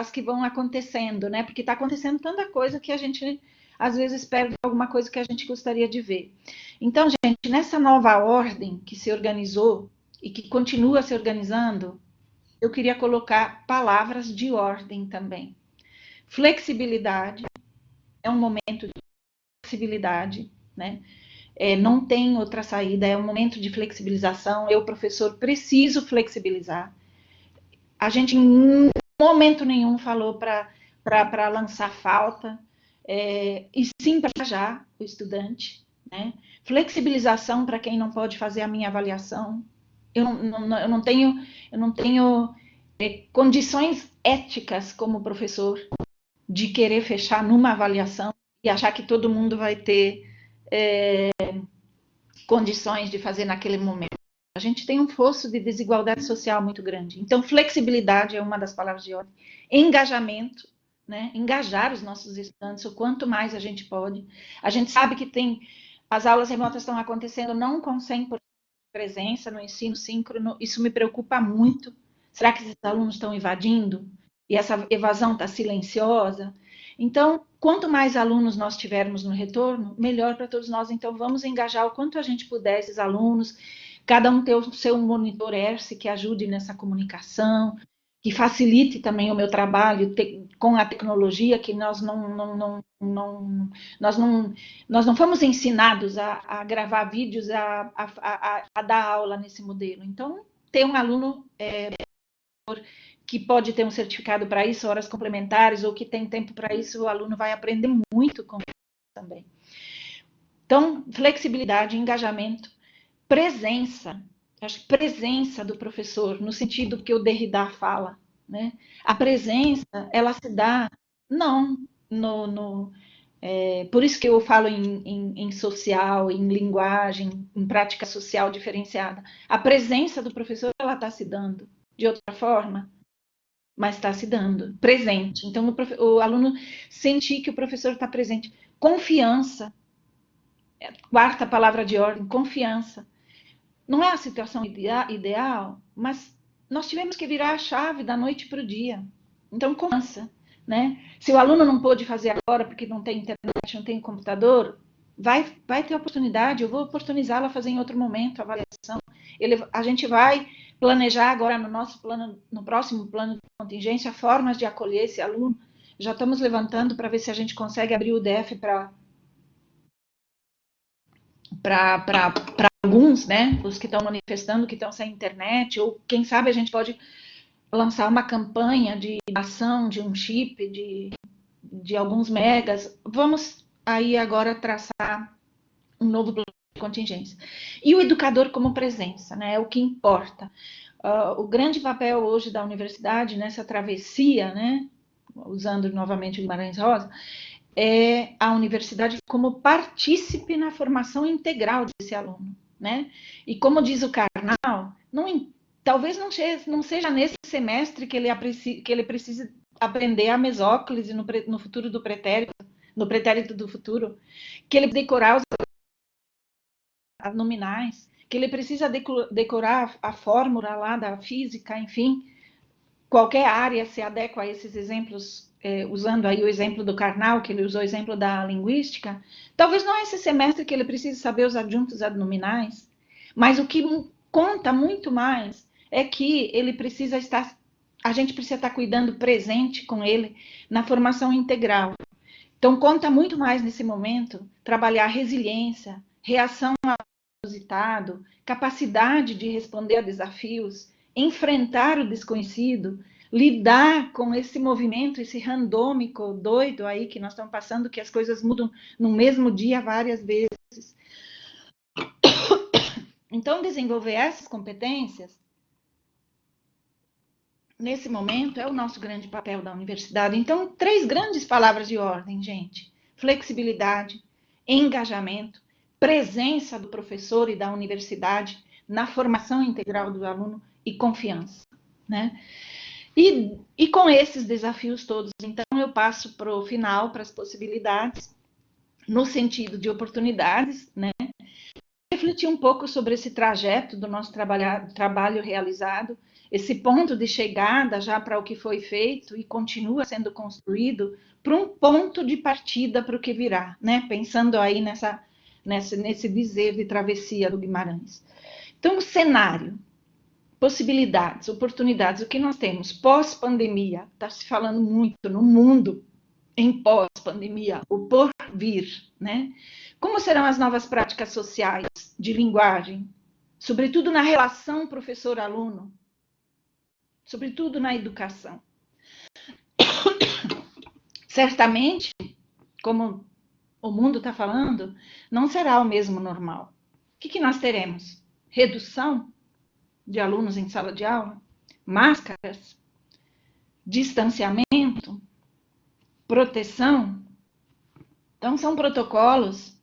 que vão acontecendo, né? Porque está acontecendo tanta coisa que a gente às vezes perde alguma coisa que a gente gostaria de ver. Então, gente, nessa nova ordem que se organizou e que continua se organizando, eu queria colocar palavras de ordem também. Flexibilidade, é um momento de flexibilidade, né? Não tem outra saída, é um momento de flexibilização. Eu, professor, preciso flexibilizar. A gente em momento nenhum falou para lançar falta, e sim para já o estudante, né? Flexibilização para quem não pode fazer a minha avaliação. Eu não tenho condições éticas como professor de querer fechar numa avaliação e achar que todo mundo vai ter condições de fazer naquele momento. A gente tem um fosso de desigualdade social muito grande. Então, flexibilidade é uma das palavras de ordem. Engajamento, né? Engajar os nossos estudantes o quanto mais a gente pode. A gente sabe que as aulas remotas estão acontecendo não com 100% de presença no ensino síncrono. Isso me preocupa muito. Será que esses alunos estão evadindo? E essa evasão está silenciosa? Então, quanto mais alunos nós tivermos no retorno, melhor para todos nós. Então, vamos engajar o quanto a gente puder esses alunos, cada um ter o seu monitor ERSE que ajude nessa comunicação, que facilite também o meu trabalho com a tecnologia, que nós não fomos ensinados a gravar vídeos, a dar aula nesse modelo. Então, ter um aluno que pode ter um certificado para isso, horas complementares, ou que tem tempo para isso, o aluno vai aprender muito com isso também. Então, flexibilidade, engajamento, presença. Acho que presença do professor, no sentido que o Derrida fala, né? A presença, ela se dá, não por isso que eu falo em social, em linguagem, em prática social diferenciada. A presença do professor, ela está se dando de outra forma, mas está se dando, presente. Então, o aluno sentir que o professor está presente. Confiança. Quarta palavra de ordem, confiança. Não é a situação ideal, mas nós tivemos que virar a chave da noite para o dia. Então, confiança, né? Se o aluno não pôde fazer agora porque não tem internet, não tem computador, vai ter oportunidade, eu vou oportunizá-lo a fazer em outro momento a avaliação. A gente vai planejar agora no nosso plano, no próximo plano de contingência, formas de acolher esse aluno. Já estamos levantando para ver se a gente consegue abrir o DF para alguns, né? Os que estão manifestando, que estão sem internet, ou quem sabe a gente pode lançar uma campanha de ação de um chip de alguns megas. Vamos aí agora traçar um novo plano de contingência. E o educador como presença, né? É o que importa. O grande papel hoje da universidade nessa travessia, né? Usando novamente o Guimarães Rosa, é a universidade como partícipe na formação integral desse aluno, né? E como diz o Karnal, talvez não seja nesse semestre que ele precise aprender a mesóclise no futuro do pretérito, no pretérito do futuro, que ele decorar as nominais, que ele precisa decorar a fórmula lá da física, enfim, qualquer área se adequa a esses exemplos, usando aí o exemplo do Karnal, que ele usou o exemplo da linguística, talvez não é esse semestre que ele precise saber os adjuntos adnominais, mas o que conta muito mais é que ele precisa estar, a gente precisa estar cuidando presente com ele na formação integral. Então, conta muito mais nesse momento trabalhar resiliência, reação ao inusitado, capacidade de responder a desafios, enfrentar o desconhecido, lidar com esse movimento, esse randômico doido aí que nós estamos passando, que as coisas mudam no mesmo dia várias vezes. Então, desenvolver essas competências, nesse momento, é o nosso grande papel da universidade. Então, 3 grandes palavras de ordem, gente: flexibilidade, engajamento, presença do professor e da universidade na formação integral do aluno e confiança, né? E com esses desafios todos, então, eu passo para o final, para as possibilidades, no sentido de oportunidades, né? Refletir um pouco sobre esse trajeto do nosso trabalho realizado, esse ponto de chegada já para o que foi feito e continua sendo construído, para um ponto de partida para o que virá, né? Pensando aí nesse dizer de travessia do Guimarães. Então, o cenário, possibilidades, oportunidades, o que nós temos pós-pandemia, está se falando muito no mundo em pós-pandemia, o porvir, né? Como serão as novas práticas sociais de linguagem, sobretudo na relação professor-aluno, sobretudo na educação? Certamente, como o mundo está falando, não será o mesmo normal. O que nós teremos? Redução de alunos em sala de aula? Máscaras? Distanciamento? Proteção? Então, são protocolos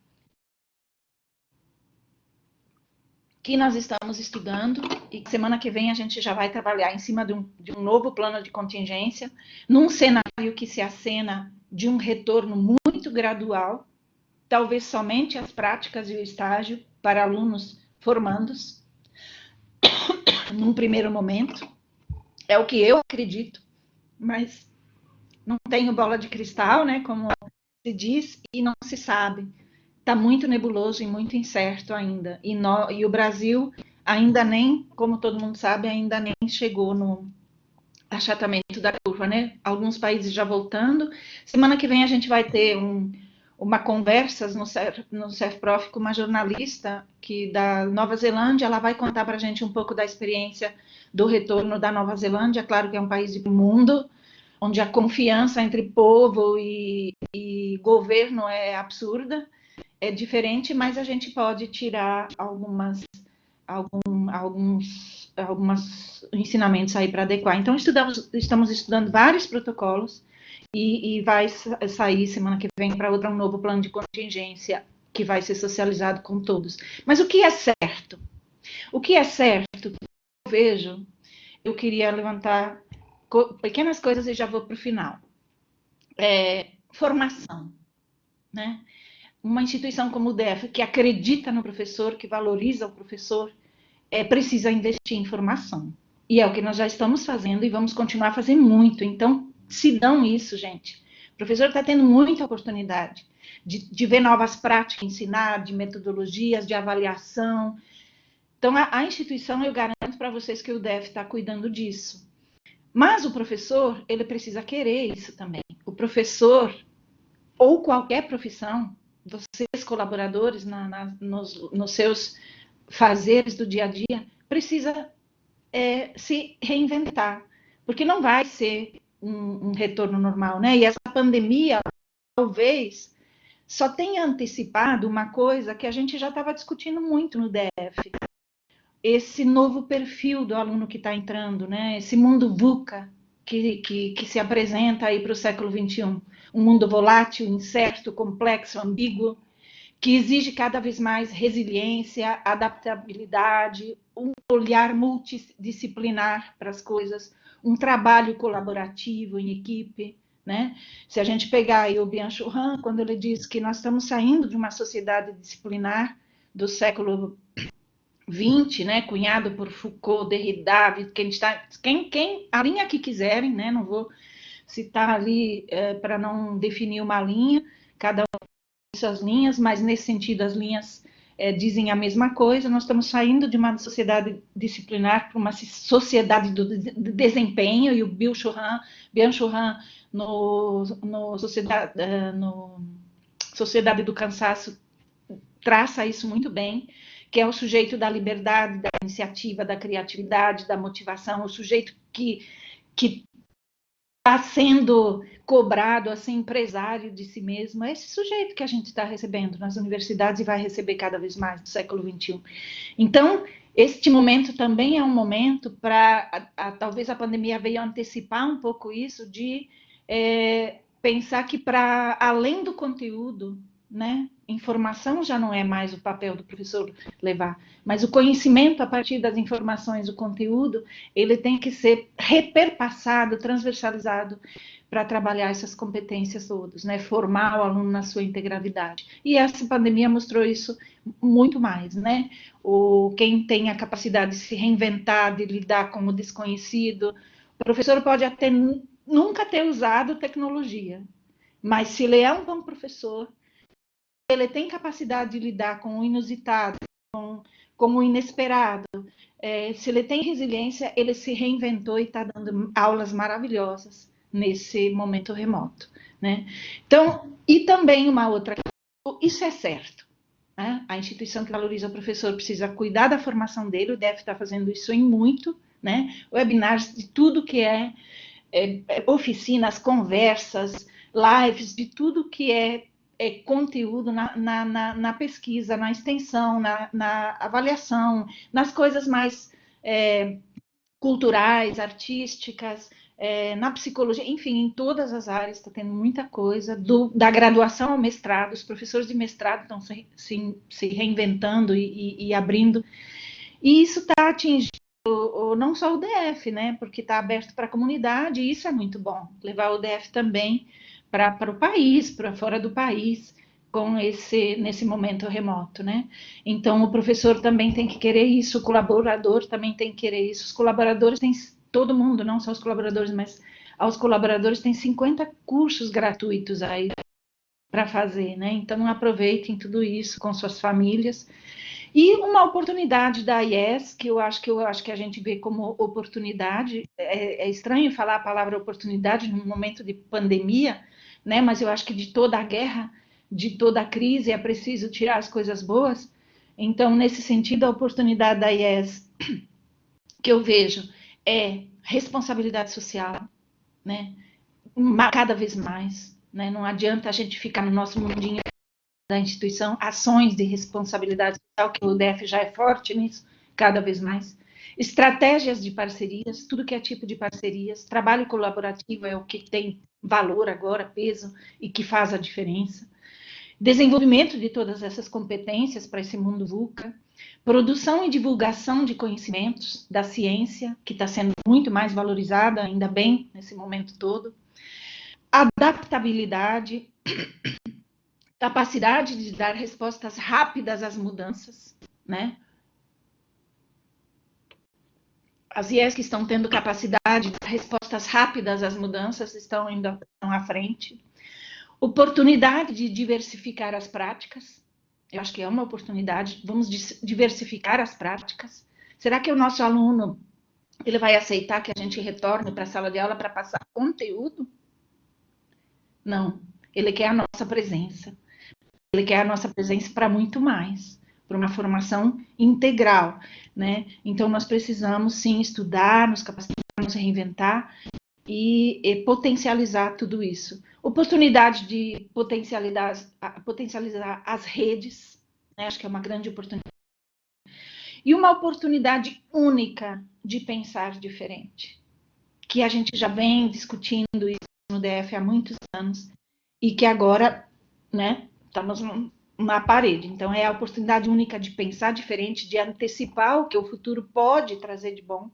que nós estamos estudando e que semana que vem a gente já vai trabalhar em cima de um novo plano de contingência, num cenário que se acena de um retorno muito gradual, talvez somente as práticas e o estágio para alunos formandos, num primeiro momento. É o que eu acredito, mas não tenho bola de cristal, né, como se diz, e não se sabe. Está muito nebuloso e muito incerto ainda. E o Brasil ainda nem, como todo mundo sabe, ainda nem chegou no achatamento da curva, né? Alguns países já voltando. Semana que vem a gente vai ter uma conversa no CEFPROF com uma jornalista da Nova Zelândia. Ela vai contar para a gente um pouco da experiência do retorno da Nova Zelândia. Claro que é um país do mundo, onde a confiança entre povo e governo é absurda. É diferente, mas a gente pode tirar alguns ensinamentos aí para adequar. Então, estamos estudando vários protocolos e vai sair semana que vem para um novo plano de contingência que vai ser socializado com todos. Mas o que é certo? O que é certo, que eu vejo, eu queria levantar pequenas coisas e já vou para o final. Formação, né? uma instituição como o DF, que acredita no professor, que valoriza o professor, precisa investir em formação. E é o que nós já estamos fazendo e vamos continuar a fazer muito. Então, se dão isso, gente. O professor está tendo muita oportunidade de ver novas práticas, ensinar, de metodologias, de avaliação. Então, a instituição, eu garanto para vocês que o DF está cuidando disso. Mas o professor, ele precisa querer isso também. O professor, ou qualquer profissão, vocês colaboradores nos seus fazeres do dia a dia, precisa se reinventar, porque não vai ser um retorno normal, né? E essa pandemia, talvez, só tenha antecipado uma coisa que a gente já estava discutindo muito no DF, esse novo perfil do aluno que está entrando, né? Esse mundo VUCA que se apresenta aí para o século XXI. Um mundo volátil, incerto, complexo, ambíguo, que exige cada vez mais resiliência, adaptabilidade, um olhar multidisciplinar para as coisas, um trabalho colaborativo em equipe, né? Se a gente pegar aí o Byung-Chul Han, quando ele diz que nós estamos saindo de uma sociedade disciplinar do século XX, né, cunhado por Foucault, Derrida, quem a linha que quiserem, né, não vou citar ali para não definir uma linha, cada uma tem suas linhas, mas nesse sentido as linhas dizem a mesma coisa. Nós estamos saindo de uma sociedade disciplinar para uma sociedade do desempenho, e o Byung-Chul Han no Sociedade do Cansaço traça isso muito bem, que é o sujeito da liberdade, da iniciativa, da criatividade, da motivação, o sujeito que está sendo cobrado a ser empresário de si mesmo. É esse sujeito que a gente está recebendo nas universidades e vai receber cada vez mais no século XXI. Então, este momento também é um momento para, talvez a pandemia veio antecipar um pouco isso, de pensar que para além do conteúdo, né, informação já não é mais o papel do professor levar, mas o conhecimento a partir das informações, o conteúdo, ele tem que ser reperpassado, transversalizado para trabalhar essas competências todas, né, formar o aluno na sua integralidade. E essa pandemia mostrou isso muito mais, né? Quem tem a capacidade de se reinventar, de lidar com o desconhecido, o professor pode até nunca ter usado tecnologia, mas se ele é um bom professor, ele tem capacidade de lidar com o inusitado, com o inesperado. Se ele tem resiliência, ele se reinventou e está dando aulas maravilhosas nesse momento remoto, né? Então, e também uma outra coisa, isso é certo, né? A instituição que valoriza o professor precisa cuidar da formação dele, o DF está fazendo isso em muito, né? Webinars de tudo que oficinas, conversas, lives, de tudo que é conteúdo na pesquisa, na extensão, na avaliação, nas coisas mais culturais, artísticas, na psicologia, enfim, em todas as áreas está tendo muita coisa, da graduação ao mestrado, os professores de mestrado estão se reinventando e abrindo, e isso está atingindo não só o DF, né, porque está aberto para a comunidade, e isso é muito bom, levar o DF também para o país, para fora do país, nesse momento remoto, né? Então, o professor também tem que querer isso, o colaborador também tem que querer isso, os colaboradores têm, todo mundo, não só os colaboradores, mas aos colaboradores tem 50 cursos gratuitos aí para fazer, né? Então, aproveitem tudo isso com suas famílias. E uma oportunidade da IES, que eu acho que a gente vê como oportunidade, é estranho falar a palavra oportunidade num momento de pandemia, né? Mas eu acho que de toda a guerra, de toda a crise, é preciso tirar as coisas boas. Então, nesse sentido, a oportunidade da IES que eu vejo é responsabilidade social, né? Cada vez mais, né? Não adianta a gente ficar no nosso mundinho da instituição, ações de responsabilidade social, que o DF já é forte nisso, cada vez mais. Estratégias de parcerias, tudo que é tipo de parcerias, trabalho colaborativo é o que tem valor agora, peso, e que faz a diferença. Desenvolvimento de todas essas competências para esse mundo VUCA, produção e divulgação de conhecimentos da ciência, que está sendo muito mais valorizada, ainda bem, nesse momento todo. Adaptabilidade, capacidade de dar respostas rápidas às mudanças, né? As IES que estão tendo capacidade de dar respostas rápidas às mudanças estão indo à frente. Oportunidade de diversificar as práticas. Eu acho que é uma oportunidade. Vamos diversificar as práticas. Será que o nosso aluno ele vai aceitar que a gente retorne para a sala de aula para passar conteúdo? Não. Ele quer a nossa presença. Ele quer a nossa presença para muito mais, para uma formação integral, né? Então, nós precisamos, sim, estudar, nos capacitar, nos reinventar e potencializar tudo isso. Oportunidade de potencializar as redes, né? Acho que é uma grande oportunidade. E uma oportunidade única de pensar diferente, que a gente já vem discutindo isso no DF há muitos anos e que agora, né, estamos na parede. Então, é a oportunidade única de pensar diferente, de antecipar o que o futuro pode trazer de bom,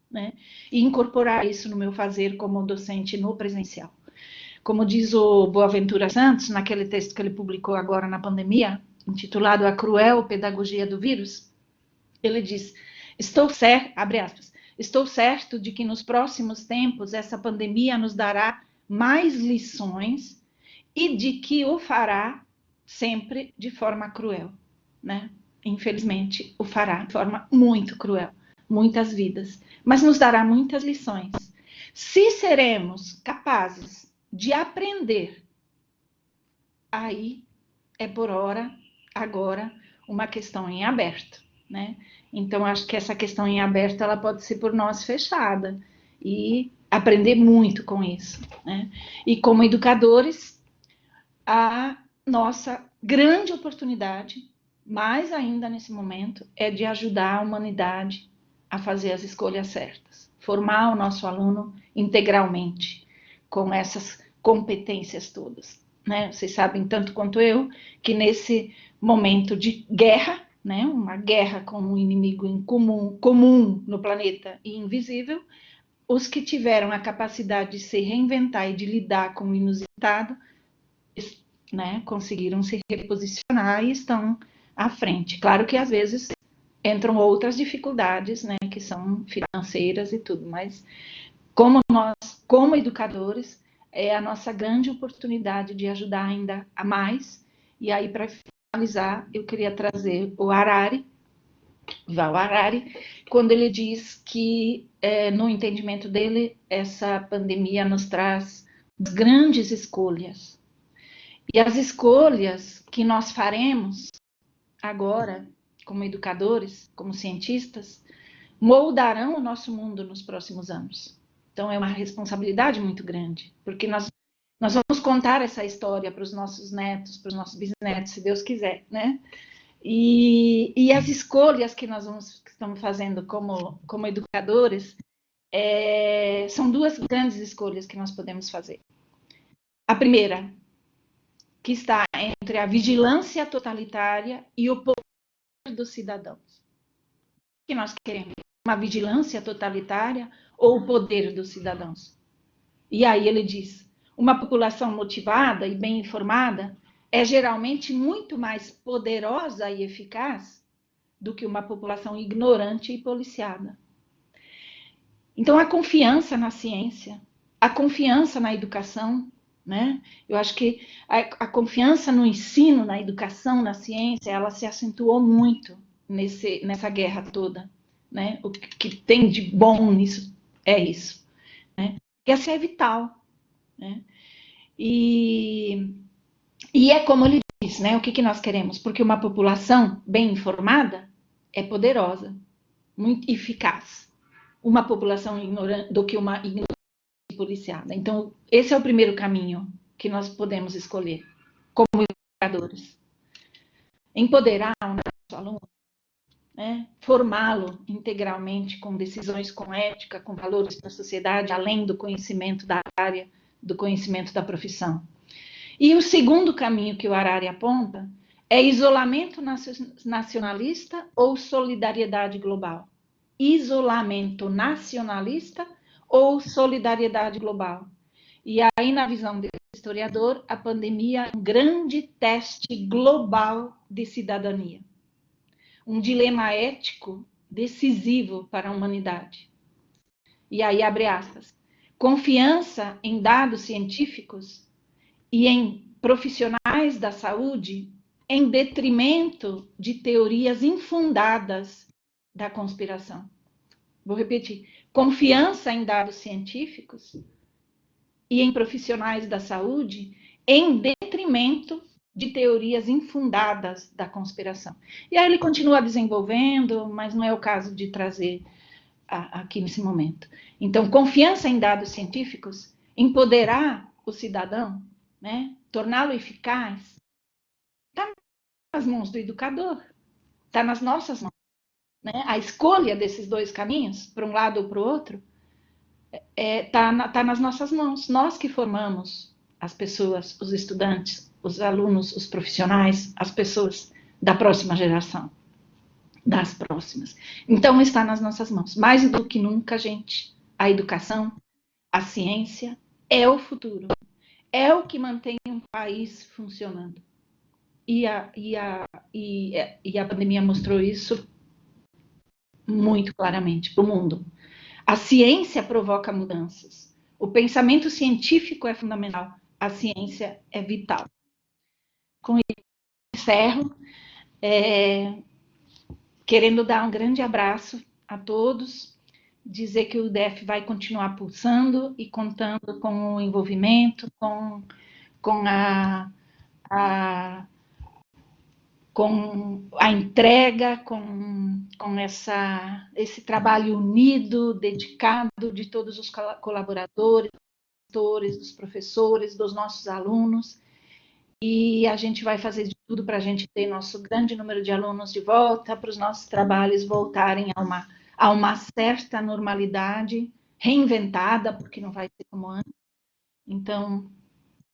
né, e incorporar isso no meu fazer como docente no presencial. Como diz o Boaventura Santos, naquele texto que ele publicou agora na pandemia, intitulado A Cruel Pedagogia do Vírus, ele diz, abre aspas, estou certo de que nos próximos tempos essa pandemia nos dará mais lições e de que o fará sempre de forma cruel, né? Infelizmente, o fará de forma muito cruel, muitas vidas, mas nos dará muitas lições. Se seremos capazes de aprender, aí é por hora, agora, uma questão em aberto, né? Então, acho que essa questão em aberto, ela pode ser por nós fechada e aprender muito com isso, né? E como educadores, a nossa grande oportunidade, mais ainda nesse momento, é de ajudar a humanidade a fazer as escolhas certas, formar o nosso aluno integralmente com essas competências todas, né? Vocês sabem tanto quanto eu que nesse momento de guerra, né, uma guerra com um inimigo em comum no planeta e invisível, os que tiveram a capacidade de se reinventar e de lidar com o inusitado, né, conseguiram se reposicionar e estão à frente. Claro que às vezes entram outras dificuldades, né, que são financeiras e tudo, mas como nós, como educadores, é a nossa grande oportunidade de ajudar ainda a mais. E aí, para finalizar, eu queria trazer o Harari, Val Harari, quando ele diz que, no entendimento dele, essa pandemia nos traz grandes escolhas. E as escolhas que nós faremos agora, como educadores, como cientistas, moldarão o nosso mundo nos próximos anos. Então, é uma responsabilidade muito grande, porque nós vamos contar essa história para os nossos netos, para os nossos bisnetos, se Deus quiser, né? E as escolhas que estamos fazendo como educadores, são duas grandes escolhas que nós podemos fazer. A primeira, que está entre a vigilância totalitária e o poder dos cidadãos. O que nós queremos? Uma vigilância totalitária ou o poder dos cidadãos? E aí ele diz, uma população motivada e bem informada é geralmente muito mais poderosa e eficaz do que uma população ignorante e policiada. Então, a confiança na ciência, a confiança na educação, né? Eu acho que a confiança no ensino, na educação, na ciência, ela se acentuou muito nessa guerra toda, né? O que tem de bom nisso é isso, né? Essa é vital, né? E é como ele diz, né? O que nós queremos? Porque uma população bem informada é poderosa, muito eficaz. Uma população ignorante do que uma ignorante policiada. Então, esse é o primeiro caminho que nós podemos escolher como educadores. Empoderar o nosso aluno, né? Formá-lo integralmente com decisões com ética, com valores para a sociedade, além do conhecimento da área, do conhecimento da profissão. E o segundo caminho que o Harari aponta é isolamento nacionalista ou solidariedade global. Isolamento nacionalista ou solidariedade global. E aí, na visão dele, historiador, a pandemia é um grande teste global de cidadania. Um dilema ético decisivo para a humanidade. E aí abre aspas. Confiança em dados científicos e em profissionais da saúde em detrimento de teorias infundadas da conspiração. Vou repetir. Confiança em dados científicos e em profissionais da saúde em detrimento de teorias infundadas da conspiração. E aí ele continua desenvolvendo, mas não é o caso de trazer aqui nesse momento. Então, confiança em dados científicos, empoderar o cidadão, né? Torná-lo eficaz, está nas mãos do educador, está nas nossas mãos. Né? A escolha desses dois caminhos, para um lado ou para o outro, está nas nossas mãos. Nós que formamos as pessoas, os estudantes, os alunos, os profissionais, as pessoas da próxima geração, das próximas. Então, está nas nossas mãos. Mais do que nunca, gente, a educação, a ciência é o futuro. É o que mantém um país funcionando. E a pandemia mostrou isso muito claramente para o mundo. A ciência provoca mudanças. O pensamento científico é fundamental. A ciência é vital. Com isso, encerro, querendo dar um grande abraço a todos, dizer que o UDF vai continuar pulsando e contando com o envolvimento, com a entrega, com esse trabalho unido, dedicado de todos os colaboradores, dos professores, dos nossos alunos, e a gente vai fazer de tudo para a gente ter nosso grande número de alunos de volta, para os nossos trabalhos voltarem a uma certa normalidade, reinventada, porque não vai ser como antes. Então,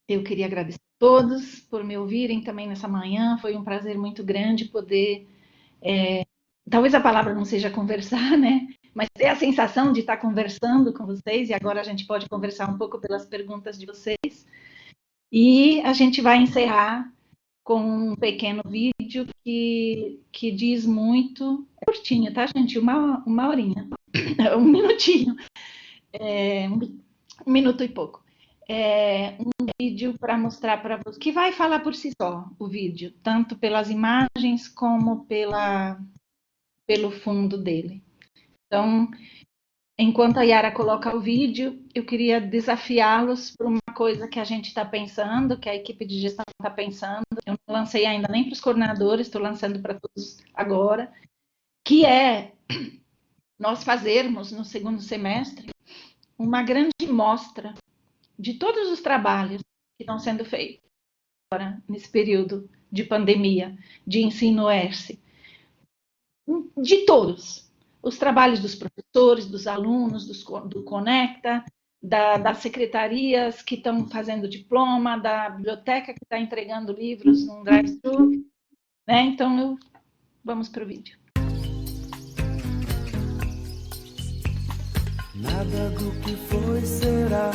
eu queria agradecer a todos por me ouvirem também nessa manhã. Foi um prazer muito grande poder, talvez a palavra não seja conversar, né? Mas ter a sensação de estar conversando com vocês, e agora a gente pode conversar um pouco pelas perguntas de vocês. E a gente vai encerrar com um pequeno vídeo que diz muito, é curtinho, tá, gente? Uma horinha, um minutinho, um minuto e pouco. Um vídeo para mostrar para vocês, que vai falar por si só, o vídeo, tanto pelas imagens como pelo fundo dele. Então, enquanto a Yara coloca o vídeo, eu queria desafiá-los para uma coisa que a gente está pensando, que a equipe de gestão está pensando. Eu não lancei ainda nem para os coordenadores, estou lançando para todos agora, que é nós fazermos no segundo semestre uma grande mostra de todos os trabalhos que estão sendo feitos agora, nesse período de pandemia, de ensino ERC. De todos. Os trabalhos dos professores, dos alunos, do Conecta, das secretarias que estão fazendo diploma, da biblioteca que está entregando livros num drive-thru. Né? Então, vamos para o vídeo. Nada do que foi será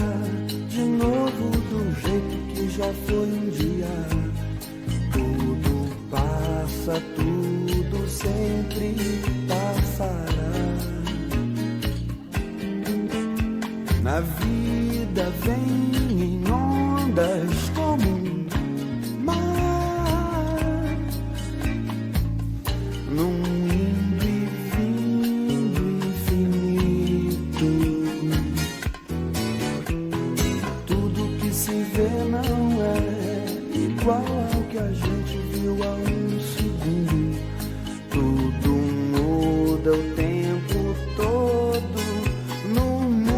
de novo do jeito que já foi um dia. Tudo passa, tudo sempre passará. Na vida vem em ondas como um mar, num indo e vindo infinito. Tudo que se vê não é igual ao que a gente viu há um segundo. Tudo muda o tempo todo no mundo.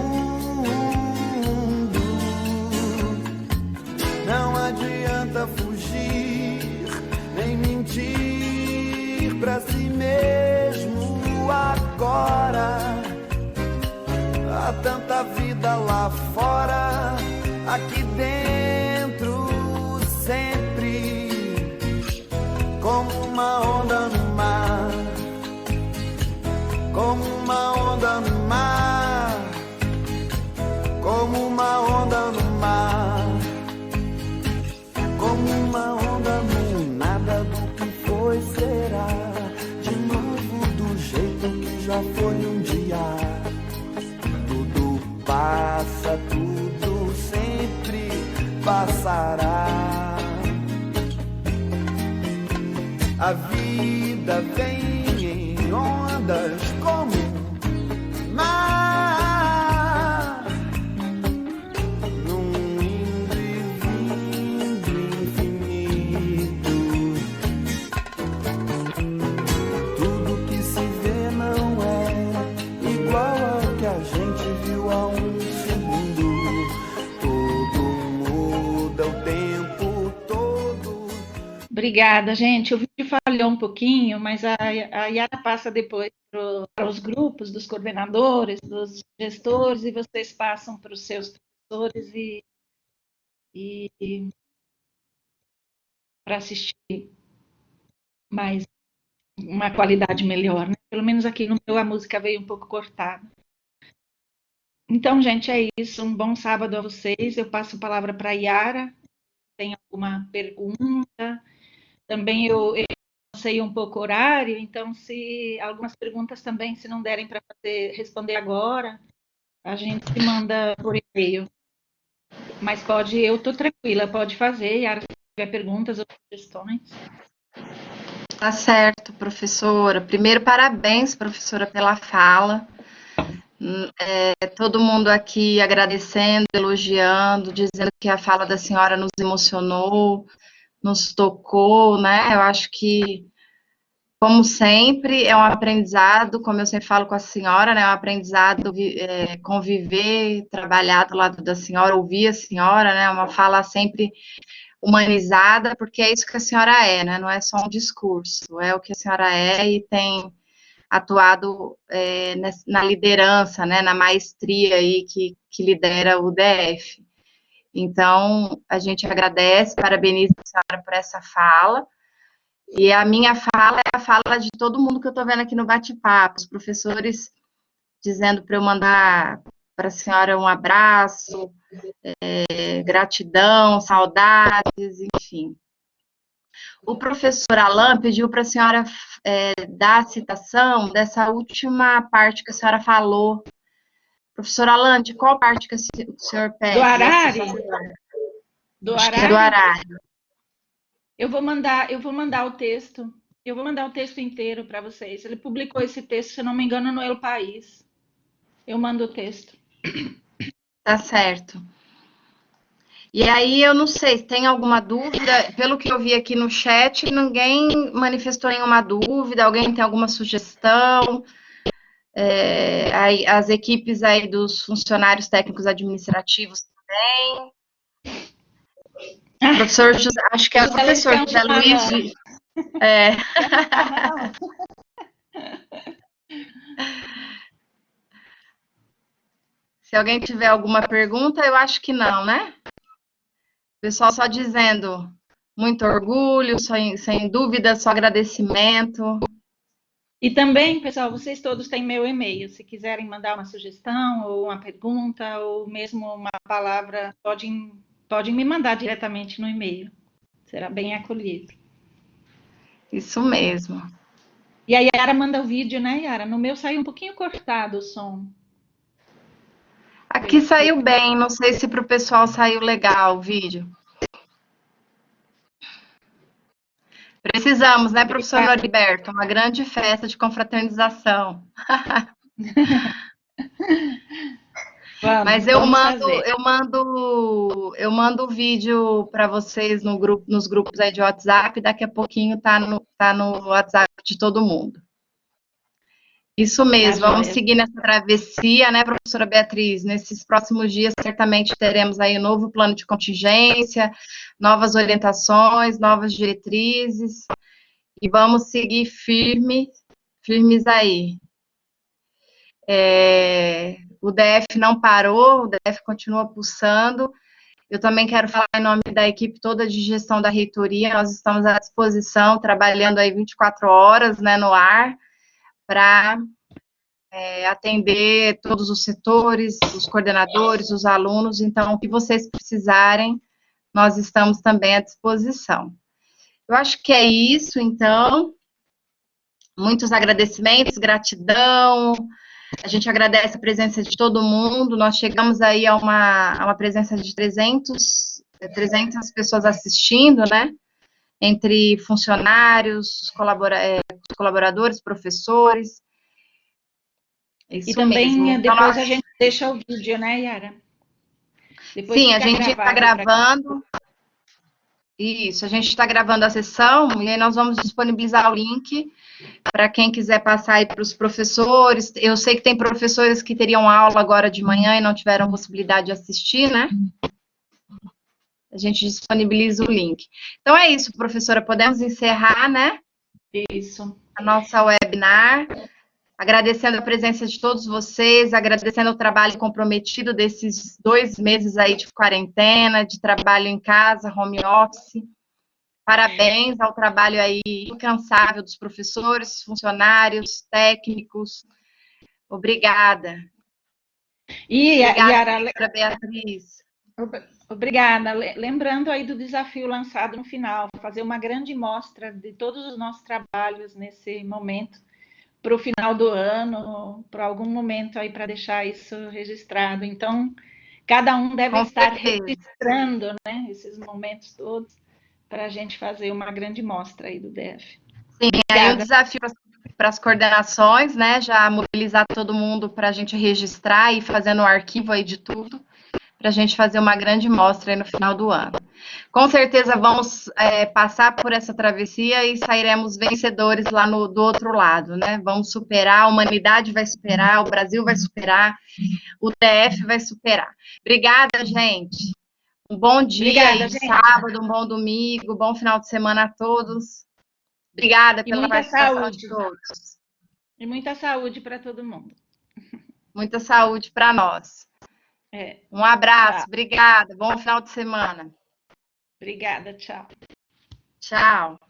Não adianta fugir nem mentir pra si mesmo agora. Há tanta vida lá fora, aqui dentro sempre, como uma onda no mar, como uma onda no mar, como uma onda no mar. passa, tudo sempre passará. A vida vem em ondas como mar, num indo e vindo infinito. Tudo que se vê não é igual ao que a gente viu há um segundo. Tudo muda o tempo todo. Obrigada, gente. O vídeo falhou um pouquinho, mas a Yara passa depois para os grupos dos coordenadores, dos gestores, e vocês passam para os seus professores e para assistir mais uma qualidade melhor, né? Pelo menos aqui no meu a música veio um pouco cortada. Então, gente, é isso. Um bom sábado a vocês. Eu passo a palavra para a Yara. Tem alguma pergunta? Também eu sei um pouco o horário, então se algumas perguntas também, se não derem para responder agora, a gente manda por e-mail. Mas pode, eu estou tranquila, pode fazer, Yara, se tiver perguntas ou sugestões. Tá certo, professora. Primeiro, parabéns, professora, pela fala. Todo mundo aqui agradecendo, elogiando, dizendo que a fala da senhora nos emocionou, nos tocou, né? Eu acho que, como sempre, é um aprendizado, como eu sempre falo com a senhora, né? É um aprendizado conviver, trabalhar do lado da senhora, ouvir a senhora, né? Uma fala sempre humanizada, porque é isso que a senhora é, né? Não é só um discurso, é o que a senhora é e tem atuado na liderança, né? Na maestria aí que lidera o DF. Então, a gente agradece, parabeniza a senhora por essa fala. E a minha fala é a fala de todo mundo que eu estou vendo aqui no bate-papo, os professores dizendo para eu mandar para a senhora um abraço, gratidão, saudades, enfim. O professor Alain pediu para a senhora dar a citação dessa última parte que a senhora falou. Professor Alain, de qual parte que o senhor pede? Do Harari? Do Harari. Eu vou mandar o texto. Eu vou mandar o texto inteiro para vocês. Ele publicou esse texto, se não me engano, no El País. Eu mando o texto. Tá certo. E aí, eu não sei, tem alguma dúvida? Pelo que eu vi aqui no chat, ninguém manifestou nenhuma dúvida. Alguém tem alguma sugestão? As equipes aí dos funcionários técnicos administrativos também. Professor José, acho que é o professor José Luiz. Se alguém tiver alguma pergunta, eu acho que não, né? O pessoal só dizendo muito orgulho, sem dúvida, só agradecimento. E também, pessoal, vocês todos têm meu e-mail. Se quiserem mandar uma sugestão, ou uma pergunta, ou mesmo uma palavra, podem me mandar diretamente no e-mail. Será bem acolhido. Isso mesmo. E a Yara manda o vídeo, né, Yara? No meu saiu um pouquinho cortado o som. Aqui saiu bem, não sei se para o pessoal saiu legal o vídeo. Precisamos, né, professor Norberto? Uma grande festa de confraternização. Mas eu mando o vídeo para vocês nos grupos aí de WhatsApp, daqui a pouquinho tá no WhatsApp de todo mundo. Isso mesmo, vamos seguir nessa travessia, né, professora Beatriz? Nesses próximos dias, certamente teremos aí um novo plano de contingência, novas orientações, novas diretrizes, e vamos seguir firmes aí. O DF não parou, o DF continua pulsando. Eu também quero falar em nome da equipe toda de gestão da reitoria, nós estamos à disposição, trabalhando aí 24 horas, né, no ar, para atender todos os setores, os coordenadores, os alunos. Então, o que vocês precisarem, nós estamos também à disposição. Eu acho que é isso, então. Muitos agradecimentos, gratidão. A gente agradece a presença de todo mundo. Nós chegamos aí a uma presença de 300 pessoas assistindo, né? Entre funcionários, colaboradores, professores. Isso e também mesmo. Então, depois a gente deixa o vídeo, né, Yara? Depois sim, a fica gente está gravando. Isso, a gente está gravando a sessão e aí nós vamos disponibilizar o link para quem quiser passar aí para os professores. Eu sei que tem professores que teriam aula agora de manhã e não tiveram possibilidade de assistir, né? A gente disponibiliza o link. Então é isso, professora, podemos encerrar, né? Isso. A nossa webinar. Agradecendo a presença de todos vocês, agradecendo o trabalho comprometido desses 2 meses aí de quarentena, de trabalho em casa, home office. Parabéns ao trabalho aí incansável dos professores, funcionários, técnicos. Obrigada. E, Yara, Obrigada, Beatriz. obrigada. Lembrando aí do desafio lançado no final, fazer uma grande mostra de todos os nossos trabalhos nesse momento, para o final do ano, para algum momento aí para deixar isso registrado. Então, cada um deve estar registrando, né, esses momentos todos, para a gente fazer uma grande mostra aí do DF. Sim, aí o desafio para as coordenações, né, já mobilizar todo mundo para a gente registrar e fazendo o arquivo aí de tudo, para a gente fazer uma grande mostra aí no final do ano. Com certeza vamos passar por essa travessia e sairemos vencedores lá do outro lado, né? Vamos superar, a humanidade vai superar, o Brasil vai superar, o DF vai superar. Obrigada, gente. Um bom dia, Obrigada, gente. Sábado, um bom domingo, bom final de semana a todos. Obrigada pela participação de todos. E muita saúde para todo mundo. Muita saúde para nós. Um abraço, obrigada, bom final de semana. Obrigada, tchau. Tchau.